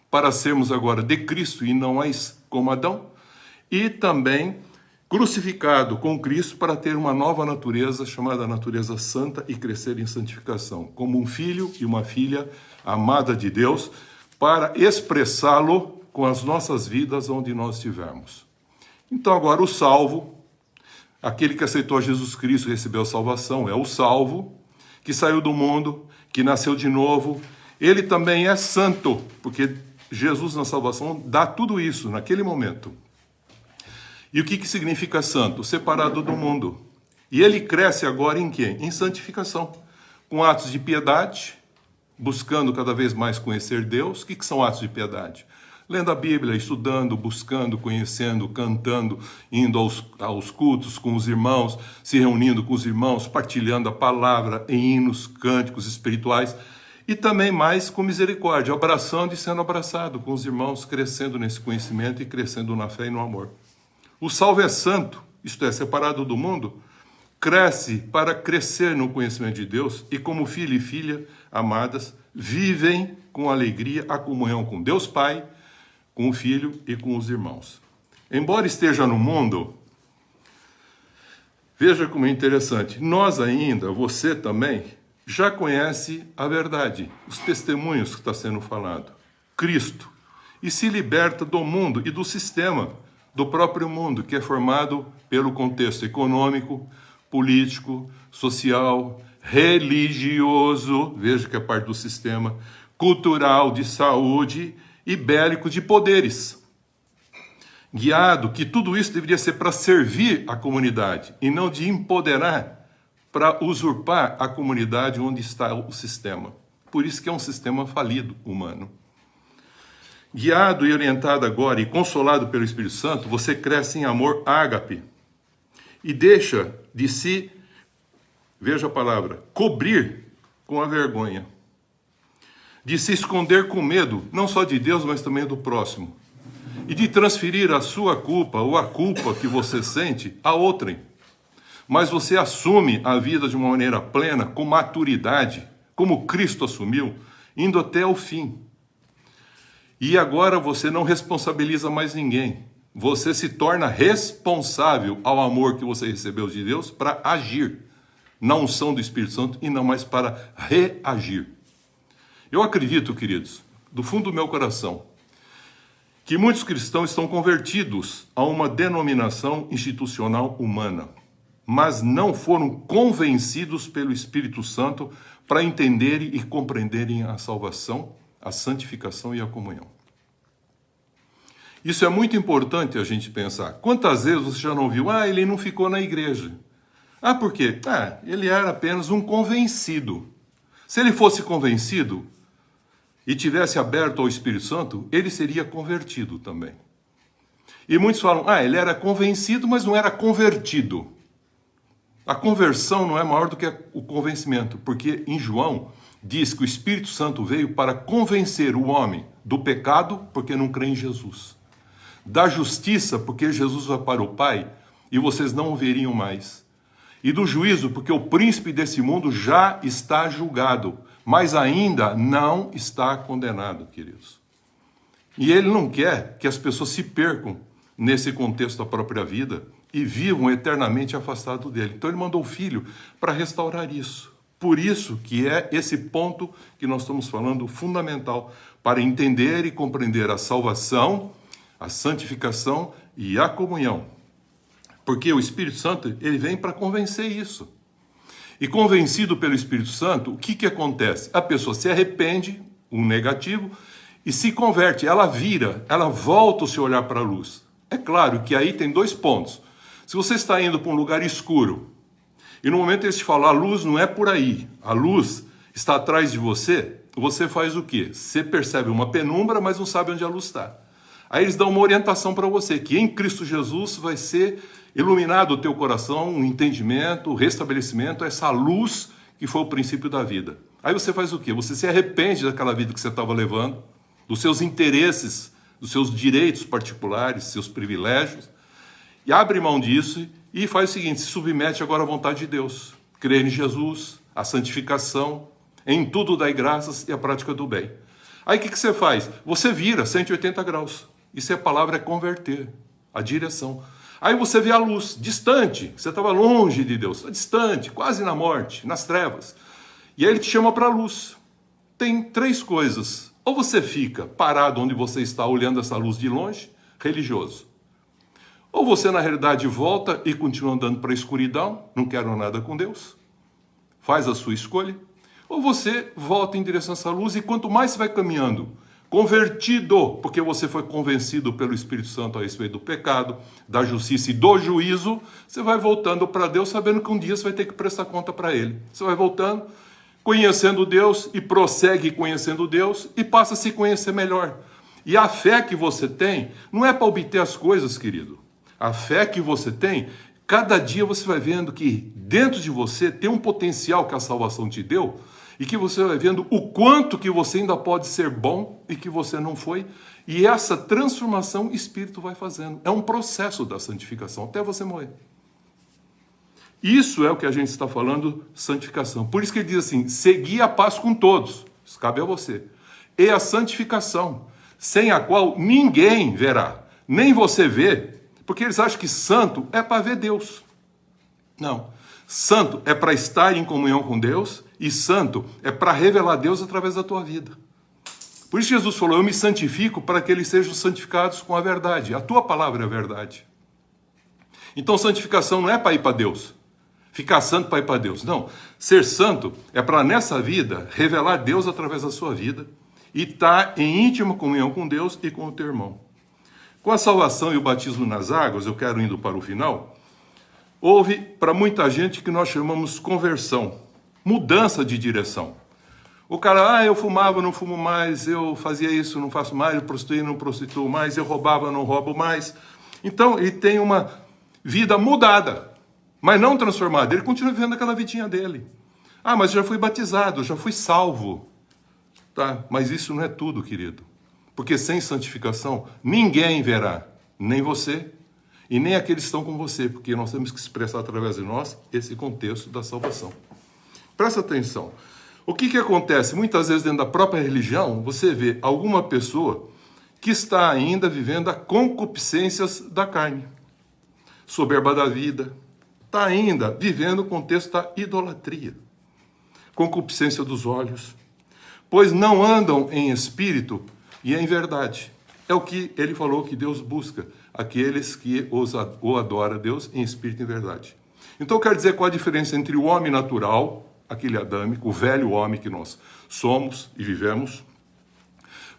Speaker 2: para sermos agora de Cristo e não mais como Adão. E também crucificado com Cristo para ter uma nova natureza chamada natureza santa e crescer em santificação. Como um filho e uma filha amada de Deus para expressá-lo com as nossas vidas onde nós estivermos. Então agora o salvo, aquele que aceitou Jesus Cristo e recebeu a salvação, é o salvo, que saiu do mundo, que nasceu de novo. Ele também é santo, porque Jesus na salvação dá tudo isso naquele momento. E o que significa santo? Separado do mundo. E ele cresce agora em quê? Em santificação, com atos de piedade, buscando cada vez mais conhecer Deus. O que são atos de piedade? Lendo a Bíblia, estudando, buscando, conhecendo, cantando, indo aos cultos com os irmãos, se reunindo com os irmãos, partilhando a palavra em hinos, cânticos espirituais, e também mais com misericórdia, abraçando e sendo abraçado com os irmãos, crescendo nesse conhecimento e crescendo na fé e no amor. O salvo é santo, isto é, separado do mundo, cresce para crescer no conhecimento de Deus e como filho e filha amadas, vivem com alegria a comunhão com Deus Pai, com o Filho e com os irmãos. Embora esteja no mundo, Veja como é interessante. Nós ainda, você também, já conhece a verdade, os testemunhos que está sendo falado. Cristo. E se liberta do mundo e do sistema, do próprio mundo, que é formado pelo contexto econômico, político, social, religioso, veja que é parte do sistema, cultural, de saúde e bélico de poderes. Guiado que tudo isso deveria ser para servir a comunidade e não de empoderar para usurpar a comunidade onde está o sistema. Por isso que é um sistema falido humano. Guiado e orientado agora e consolado pelo Espírito Santo, você cresce em amor ágape e deixa de se, veja a palavra, cobrir com a vergonha, de se esconder com medo, não só de Deus, mas também do próximo, e de transferir a sua culpa ou a culpa que você sente a outrem. Mas você assume a vida de uma maneira plena, com maturidade, como Cristo assumiu, indo até o fim. E agora você não responsabiliza mais ninguém. Você se torna responsável ao amor que você recebeu de Deus para agir na unção do Espírito Santo e não mais para reagir. Eu acredito, queridos, do fundo do meu coração, que muitos cristãos estão convertidos a uma denominação institucional humana, mas não foram convencidos pelo Espírito Santo para entenderem e compreenderem a salvação, a santificação e a comunhão. Isso é muito importante a gente pensar. Quantas vezes você já não viu? Ele não ficou na igreja. Por quê? Ele era apenas um convencido. Se ele fosse convencido e tivesse aberto ao Espírito Santo, ele seria convertido também. E muitos falam, ele era convencido, mas não era convertido. A conversão não é maior do que o convencimento, porque em João diz que o Espírito Santo veio para convencer o homem do pecado, porque não crê em Jesus, da justiça, porque Jesus vai para o Pai e vocês não o veriam mais, e do juízo, porque o príncipe desse mundo já está julgado, mas ainda não está condenado, queridos. E ele não quer que as pessoas se percam nesse contexto da própria vida e vivam eternamente afastados dele. Então ele mandou o Filho para restaurar isso. Por isso que é esse ponto que nós estamos falando fundamental para entender e compreender a salvação, a santificação e a comunhão. Porque o Espírito Santo, ele vem para convencer isso. E convencido pelo Espírito Santo, o que acontece? A pessoa se arrepende, um negativo, e se converte, ela vira, ela volta o seu olhar para a luz. É claro que aí tem dois pontos. Se você está indo para um lugar escuro, e no momento eles te falam, a luz não é por aí, a luz está atrás de você, você faz o quê? Você percebe uma penumbra, mas não sabe onde a luz está. Aí eles dão uma orientação para você, que em Cristo Jesus vai ser iluminado o teu coração, um entendimento, o restabelecimento, essa luz que foi o princípio da vida. Aí você faz o quê? Você se arrepende daquela vida que você estava levando, dos seus interesses, dos seus direitos particulares, seus privilégios, e abre mão disso e faz o seguinte, se submete agora à vontade de Deus. Crer em Jesus, a santificação, em tudo dai graças e a prática do bem. Aí o que você faz? Você vira 180 graus. Isso é a palavra, é converter, a direção. Aí você vê a luz, distante, você estava longe de Deus, distante, quase na morte, nas trevas. E aí ele te chama para a luz. Tem três coisas. Ou você fica parado onde você está, olhando essa luz de longe, religioso. Ou você, na realidade, volta e continua andando para a escuridão, não quero nada com Deus, faz a sua escolha. Ou você volta em direção a essa luz e quanto mais você vai caminhando, convertido, porque você foi convencido pelo Espírito Santo a respeito do pecado, da justiça e do juízo, você vai voltando para Deus sabendo que um dia você vai ter que prestar conta para Ele. Você vai voltando, conhecendo Deus e prossegue conhecendo Deus e passa a se conhecer melhor. E a fé que você tem não é para obter as coisas, querido. A fé que você tem, cada dia você vai vendo que dentro de você tem um potencial que a salvação te deu e que você vai vendo o quanto que você ainda pode ser bom e que você não foi. E essa transformação o Espírito vai fazendo. É um processo da santificação até você morrer. Isso é o que a gente está falando, santificação. Por isso que ele diz assim, segui a paz com todos, isso cabe a você, e a santificação, sem a qual ninguém verá, nem você vê, porque eles acham que santo é para ver Deus. Não. Santo é para estar em comunhão com Deus e santo é para revelar Deus através da tua vida. Por isso Jesus falou, eu me santifico para que eles sejam santificados com a verdade. A tua palavra é a verdade. Então santificação não é para ir para Deus. Ficar santo para ir para Deus. Não. Ser santo é para nessa vida revelar Deus através da sua vida e estar em íntima comunhão com Deus e com o teu irmão. Com a salvação e o batismo nas águas, eu quero indo para o final, houve para muita gente que nós chamamos conversão, mudança de direção. O cara, eu fumava, não fumo mais, eu fazia isso, não faço mais, eu prostituía, não prostituo mais, eu roubava, não roubo mais. Então, ele tem uma vida mudada, mas não transformada. Ele continua vivendo aquela vidinha dele. Mas já fui batizado, já fui salvo. Tá? Mas isso não é tudo, querido. Porque sem santificação, ninguém verá, nem você e nem aqueles que estão com você, porque nós temos que expressar através de nós esse contexto da salvação. Presta atenção. O que acontece? Muitas vezes dentro da própria religião, você vê alguma pessoa que está ainda vivendo a concupiscências da carne, soberba da vida, está ainda vivendo o contexto da idolatria, concupiscência dos olhos, pois não andam em espírito e em verdade. É o que ele falou que Deus busca, aqueles que o adoram a Deus em espírito e em verdade. Então quer dizer qual a diferença entre o homem natural, aquele adâmico, o velho homem que nós somos e vivemos,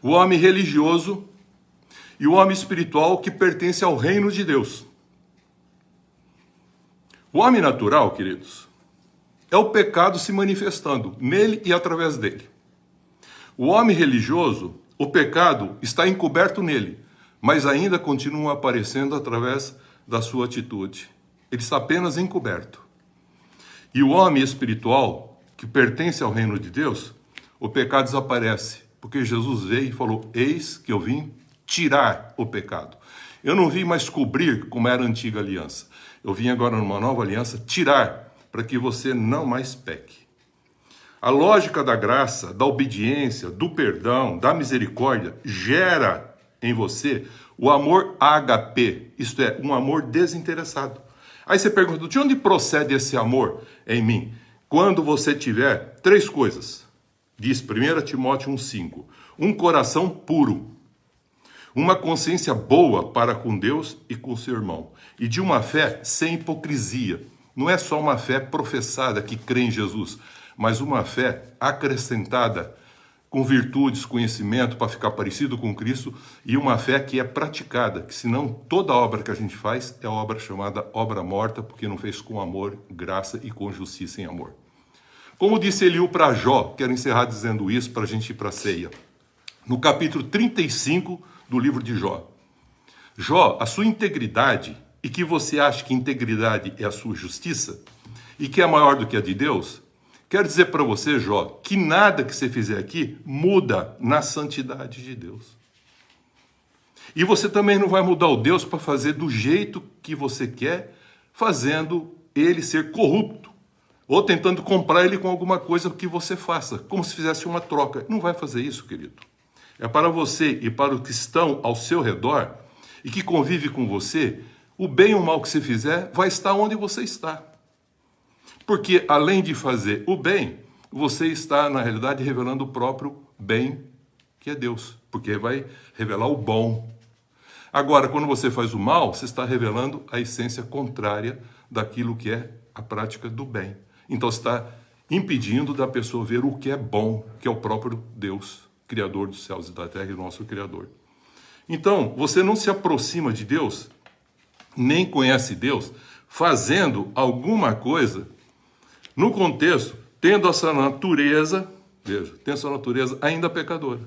Speaker 2: o homem religioso e o homem espiritual que pertence ao reino de Deus. O homem natural, queridos, é o pecado se manifestando nele e através dele. O homem religioso, o pecado está encoberto nele, mas ainda continua aparecendo através da sua atitude. Ele está apenas encoberto. E o homem espiritual, que pertence ao reino de Deus, o pecado desaparece, porque Jesus veio e falou, eis que eu vim tirar o pecado. Eu não vim mais cobrir como era a antiga aliança. Eu vim agora numa nova aliança tirar, para que você não mais peque. A lógica da graça, da obediência, do perdão, da misericórdia, gera em você o amor ágape, isto é, um amor desinteressado. Aí você pergunta, de onde procede esse amor em mim? Quando você tiver 3 coisas, diz 1 Timóteo 1,5, um coração puro, uma consciência boa para com Deus e com seu irmão, e de uma fé sem hipocrisia. Não é só uma fé professada que crê em Jesus, mas uma fé acrescentada com virtudes, conhecimento para ficar parecido com Cristo, e uma fé que é praticada, que senão toda obra que a gente faz é obra chamada obra morta, porque não fez com amor, graça e com justiça em amor. Como disse Eliú para Jó, quero encerrar dizendo isso para a gente ir para a ceia. No capítulo 35 do livro de Jó. Jó, a sua integridade, e que você acha que integridade é a sua justiça, e que é maior do que a de Deus, quero dizer para você, Jó, que nada que você fizer aqui muda na santidade de Deus. E você também não vai mudar o Deus para fazer do jeito que você quer, fazendo ele ser corrupto, ou tentando comprar ele com alguma coisa que você faça, como se fizesse uma troca. Não vai fazer isso, querido. É para você e para os que estão ao seu redor e que convive com você, o bem ou o mal que você fizer vai estar onde você está. Porque além de fazer o bem, você está, na realidade, revelando o próprio bem, que é Deus. Porque vai revelar o bom. Agora, quando você faz o mal, você está revelando a essência contrária daquilo que é a prática do bem. Então, você está impedindo da pessoa ver o que é bom, que é o próprio Deus, Criador dos céus e da terra e nosso Criador. Então, você não se aproxima de Deus, nem conhece Deus, fazendo alguma coisa no contexto, tendo essa natureza, veja, tendo essa natureza ainda pecadora.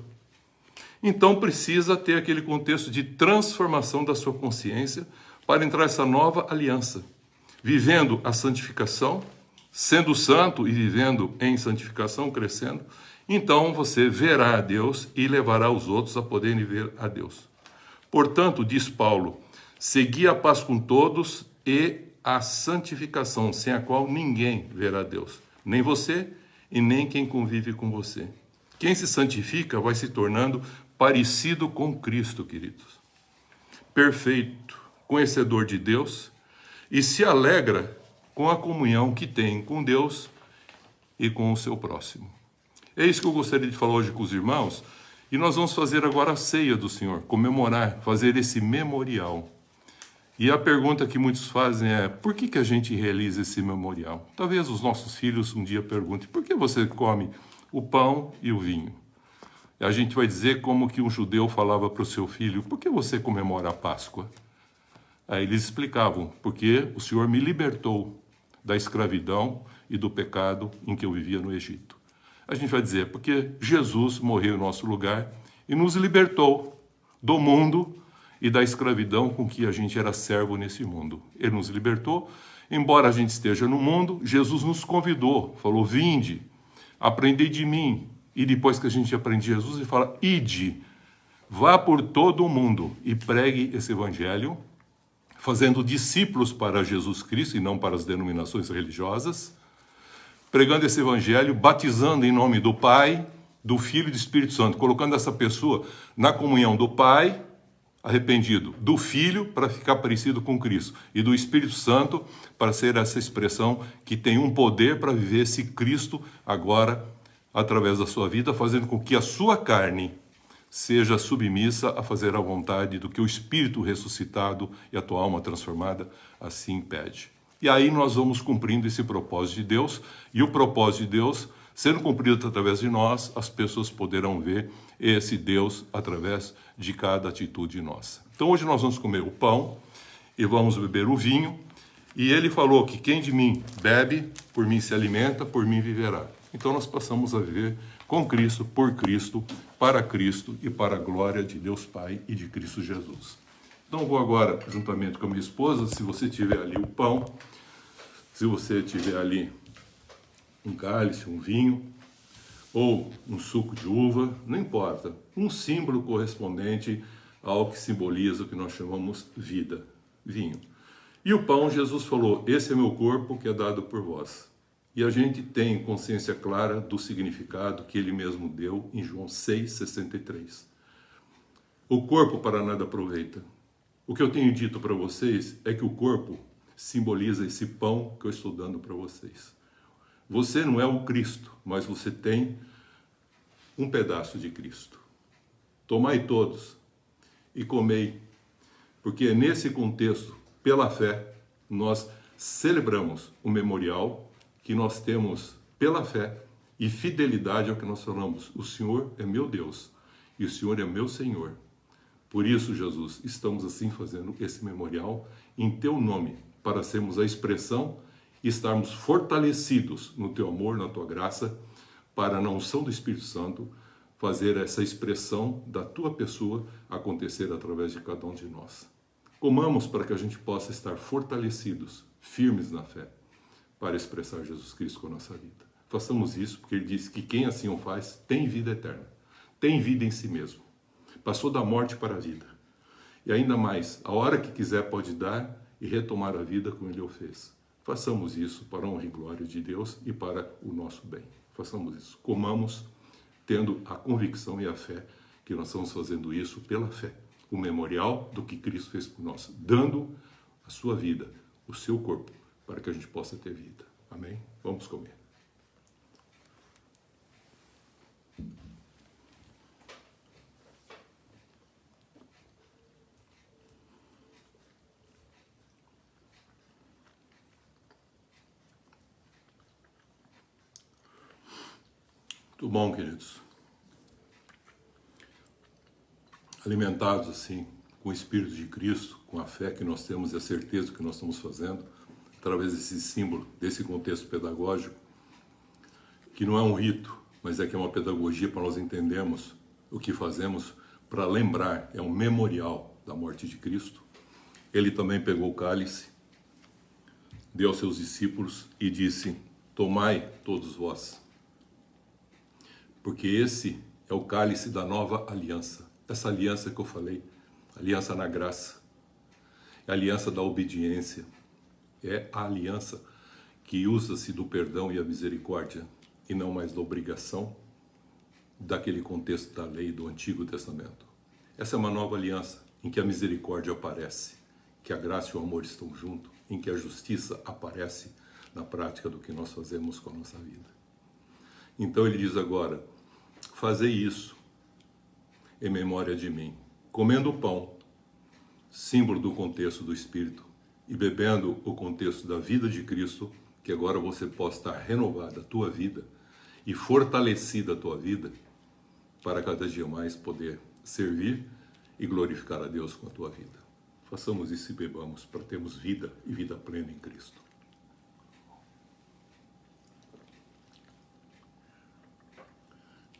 Speaker 2: Então precisa ter aquele contexto de transformação da sua consciência para entrar nessa nova aliança, vivendo a santificação, sendo santo e vivendo em santificação, crescendo. Então você verá a Deus e levará os outros a poderem ver a Deus. Portanto, diz Paulo, segui a paz com todos e a santificação, sem a qual ninguém verá Deus, nem você e nem quem convive com você. Quem se santifica vai se tornando parecido com Cristo, queridos. Perfeito, conhecedor de Deus, e se alegra com a comunhão que tem com Deus e com o seu próximo. É isso que eu gostaria de falar hoje com os irmãos, e nós vamos fazer agora a ceia do Senhor, comemorar, fazer esse memorial. E a pergunta que muitos fazem é, por que a gente realiza esse memorial? Talvez os nossos filhos um dia perguntem, por que você come o pão e o vinho? A gente vai dizer como que um judeu falava para o seu filho, por que você comemora a Páscoa? Aí eles explicavam, porque o Senhor me libertou da escravidão e do pecado em que eu vivia no Egito. A gente vai dizer, porque Jesus morreu em nosso lugar e nos libertou do mundo e da escravidão com que a gente era servo nesse mundo. Ele nos libertou, embora a gente esteja no mundo, Jesus nos convidou, falou, vinde, aprendei de mim. E depois que a gente aprende Jesus, ele fala, ide, vá por todo o mundo e pregue esse evangelho, fazendo discípulos para Jesus Cristo e não para as denominações religiosas, pregando esse evangelho, batizando em nome do Pai, do Filho e do Espírito Santo, colocando essa pessoa na comunhão do Pai, arrependido, do Filho, para ficar parecido com Cristo, e do Espírito Santo, para ser essa expressão que tem um poder para viver esse Cristo agora, através da sua vida, fazendo com que a sua carne seja submissa a fazer a vontade do que o Espírito ressuscitado e a tua alma transformada assim pede. E aí nós vamos cumprindo esse propósito de Deus, e o propósito de Deus, sendo cumprido através de nós, as pessoas poderão ver esse Deus através de cada atitude nossa. Então hoje nós vamos comer o pão e vamos beber o vinho, e ele falou que quem de mim bebe, por mim se alimenta, por mim viverá. Então nós passamos a viver com Cristo, por Cristo, para Cristo e para a glória de Deus Pai e de Cristo Jesus. Então vou agora, juntamente com a minha esposa, se você tiver ali o pão, se você tiver ali um cálice, um vinho, ou um suco de uva, não importa, um símbolo correspondente ao que simboliza o que nós chamamos vida, vinho. E o pão, Jesus falou, esse é meu corpo que é dado por vós. E a gente tem consciência clara do significado que ele mesmo deu em João 6,63. O corpo para nada aproveita. O que eu tenho dito para vocês é que o corpo simboliza esse pão que eu estou dando para vocês. Você não é o Cristo, mas você tem um pedaço de Cristo. Tomai todos e comei, porque nesse contexto, pela fé, nós celebramos o memorial que nós temos pela fé e fidelidade ao que nós falamos. O Senhor é meu Deus e o Senhor é meu Senhor. Por isso, Jesus, estamos assim fazendo esse memorial em teu nome, para sermos a expressão e estarmos fortalecidos no teu amor, na tua graça, para na unção do Espírito Santo fazer essa expressão da tua pessoa acontecer através de cada um de nós. Comamos para que a gente possa estar fortalecidos, firmes na fé, para expressar Jesus Cristo com a nossa vida. Façamos isso, porque ele disse que quem assim o faz tem vida eterna, tem vida em si mesmo. Passou da morte para a vida. E ainda mais, a hora que quiser pode dar e retomar a vida como ele o fez. Façamos isso para a honra e glória de Deus e para o nosso bem. Façamos isso. Comamos tendo a convicção e a fé que nós estamos fazendo isso pela fé. O memorial do que Cristo fez por nós, dando a sua vida, o seu corpo, para que a gente possa ter vida. Amém? Vamos comer. Muito bom, queridos. Alimentados assim, com o Espírito de Cristo, com a fé que nós temos e a certeza do que nós estamos fazendo, através desse símbolo, desse contexto pedagógico, que não é um rito, mas é que é uma pedagogia para nós entendermos o que fazemos para lembrar, é um memorial da morte de Cristo. Ele também pegou o cálice, deu aos seus discípulos e disse, tomai todos vós, porque esse é o cálice da nova aliança. Essa aliança que eu falei, aliança na graça, é a aliança da obediência, é a aliança que usa-se do perdão e a misericórdia, e não mais da obrigação daquele contexto da lei do Antigo Testamento. Essa é uma nova aliança em que a misericórdia aparece, que a graça e o amor estão juntos, em que a justiça aparece na prática do que nós fazemos com a nossa vida. Então ele diz agora, fazei isso em memória de mim, comendo o pão, símbolo do contexto do Espírito, e bebendo o contexto da vida de Cristo, que agora você possa estar renovada a tua vida e fortalecida a tua vida, para cada dia mais poder servir e glorificar a Deus com a tua vida. Façamos isso e bebamos para termos vida e vida plena em Cristo.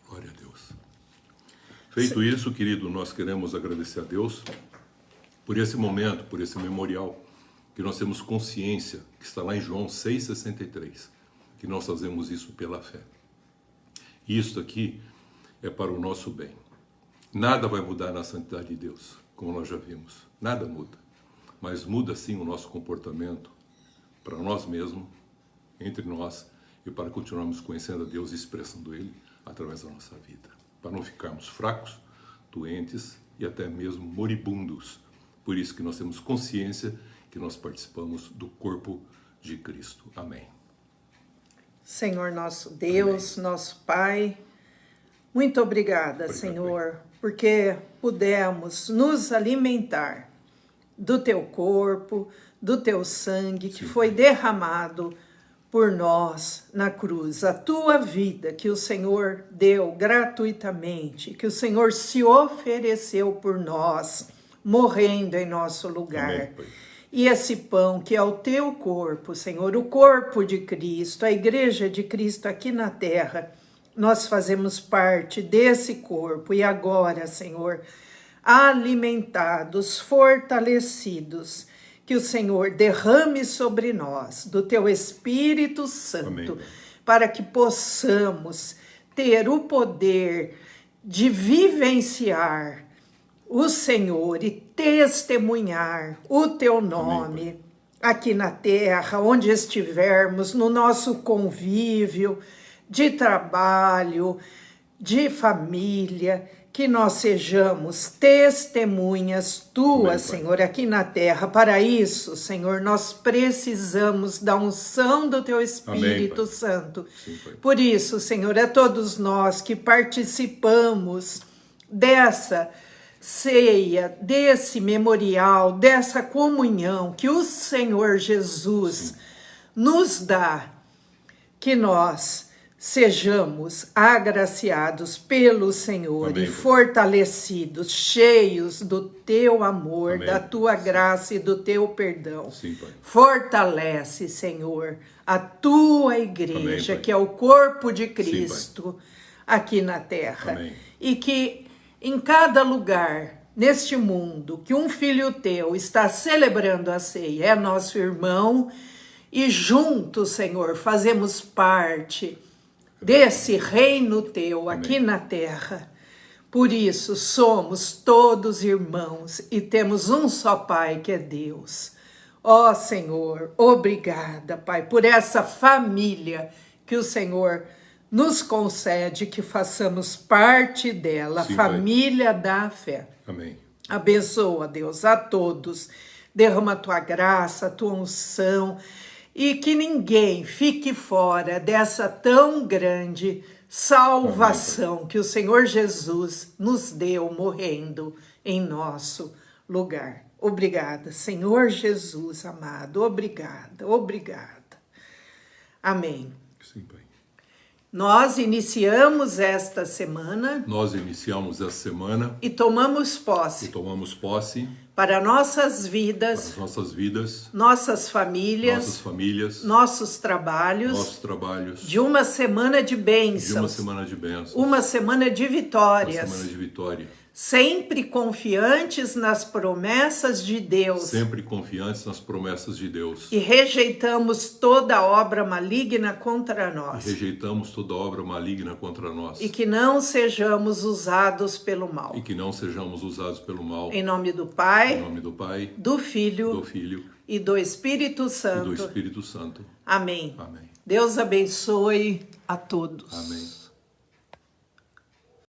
Speaker 2: Glória a Deus. Feito isso, querido, nós queremos agradecer a Deus por esse momento, por esse memorial, que nós temos consciência, que está lá em João 6,63, que nós fazemos isso pela fé. E isso aqui é para o nosso bem. Nada vai mudar na santidade de Deus, como nós já vimos. Nada muda. Mas muda sim o nosso comportamento para nós mesmos, entre nós, e para continuarmos conhecendo a Deus e expressando Ele através da nossa vida. Para não ficarmos fracos, doentes e até mesmo moribundos. Por isso que nós temos consciência que nós participamos do corpo de Cristo. Amém.
Speaker 1: Senhor nosso Deus, amém. Nosso Pai, muito obrigada, Senhor, porque pudemos nos alimentar do Teu corpo, do Teu sangue, que foi derramado por nós na cruz. A Tua vida que o Senhor deu gratuitamente, que o Senhor se ofereceu por nós, morrendo em nosso lugar.
Speaker 2: Amém, Pai.
Speaker 1: E esse pão que é o Teu corpo, Senhor, o corpo de Cristo, a igreja de Cristo aqui na terra, nós fazemos parte desse corpo. E agora, Senhor, alimentados, fortalecidos, que o Senhor derrame sobre nós do Teu Espírito Santo, amém, para que possamos ter o poder de vivenciar o Senhor e testemunhar o Teu nome, amém, aqui na terra, onde estivermos, no nosso convívio de trabalho, de família, que nós sejamos testemunhas Tuas, amém, Senhor, aqui na terra. Para isso, Senhor, nós precisamos da unção do Teu Espírito, amém, Santo. Sim, por isso, Senhor, é todos nós que participamos dessa ceia, desse memorial, dessa comunhão que o Senhor Jesus, sim, nos dá, que nós sejamos agraciados pelo Senhor, amém, e fortalecidos, cheios do Teu amor, amém, da Tua graça, sim, e do Teu perdão. Sim, Pai. Fortalece, Senhor, a Tua igreja, amém, que é o corpo de Cristo, sim, aqui na terra. Amém. E que em cada lugar neste mundo que um filho Teu está celebrando a ceia, é nosso irmão, e juntos, Senhor, fazemos parte desse reino Teu aqui, amém, na terra. Por isso somos todos irmãos e temos um só Pai, que é Deus. Ó Senhor, obrigada, Pai, por essa família que o Senhor nos concede, que façamos parte dela, sim, família, Pai, da fé. Amém. Abençoa, Deus, a todos. Derrama a Tua graça, a Tua unção, e que ninguém fique fora dessa tão grande salvação, amém, que o Senhor Jesus nos deu morrendo em nosso lugar. Obrigada, Senhor Jesus amado. Obrigada, obrigada. Amém. Sim, Pai. Nós iniciamos esta semana.
Speaker 2: Nós iniciamos essa semana.
Speaker 1: E tomamos posse.
Speaker 2: E tomamos posse.
Speaker 1: Para nossas vidas.
Speaker 2: Para as nossas vidas.
Speaker 1: Nossas famílias.
Speaker 2: Nossas famílias.
Speaker 1: Nossos trabalhos.
Speaker 2: Nossos trabalhos.
Speaker 1: De uma semana de bênçãos.
Speaker 2: De uma semana de bênçãos.
Speaker 1: Uma semana de vitórias.
Speaker 2: Uma semana de vitória.
Speaker 1: Sempre confiantes nas promessas de Deus.
Speaker 2: Sempre confiantes nas promessas de Deus.
Speaker 1: E rejeitamos toda obra maligna contra nós.
Speaker 2: E rejeitamos toda obra maligna contra nós.
Speaker 1: E que não sejamos usados pelo mal.
Speaker 2: E que não sejamos usados pelo mal.
Speaker 1: Em nome do Pai.
Speaker 2: Em nome do Pai.
Speaker 1: Do Filho.
Speaker 2: Do Filho.
Speaker 1: E do Espírito Santo.
Speaker 2: E do Espírito Santo.
Speaker 1: Amém.
Speaker 2: Amém.
Speaker 1: Deus abençoe a todos.
Speaker 2: Amém.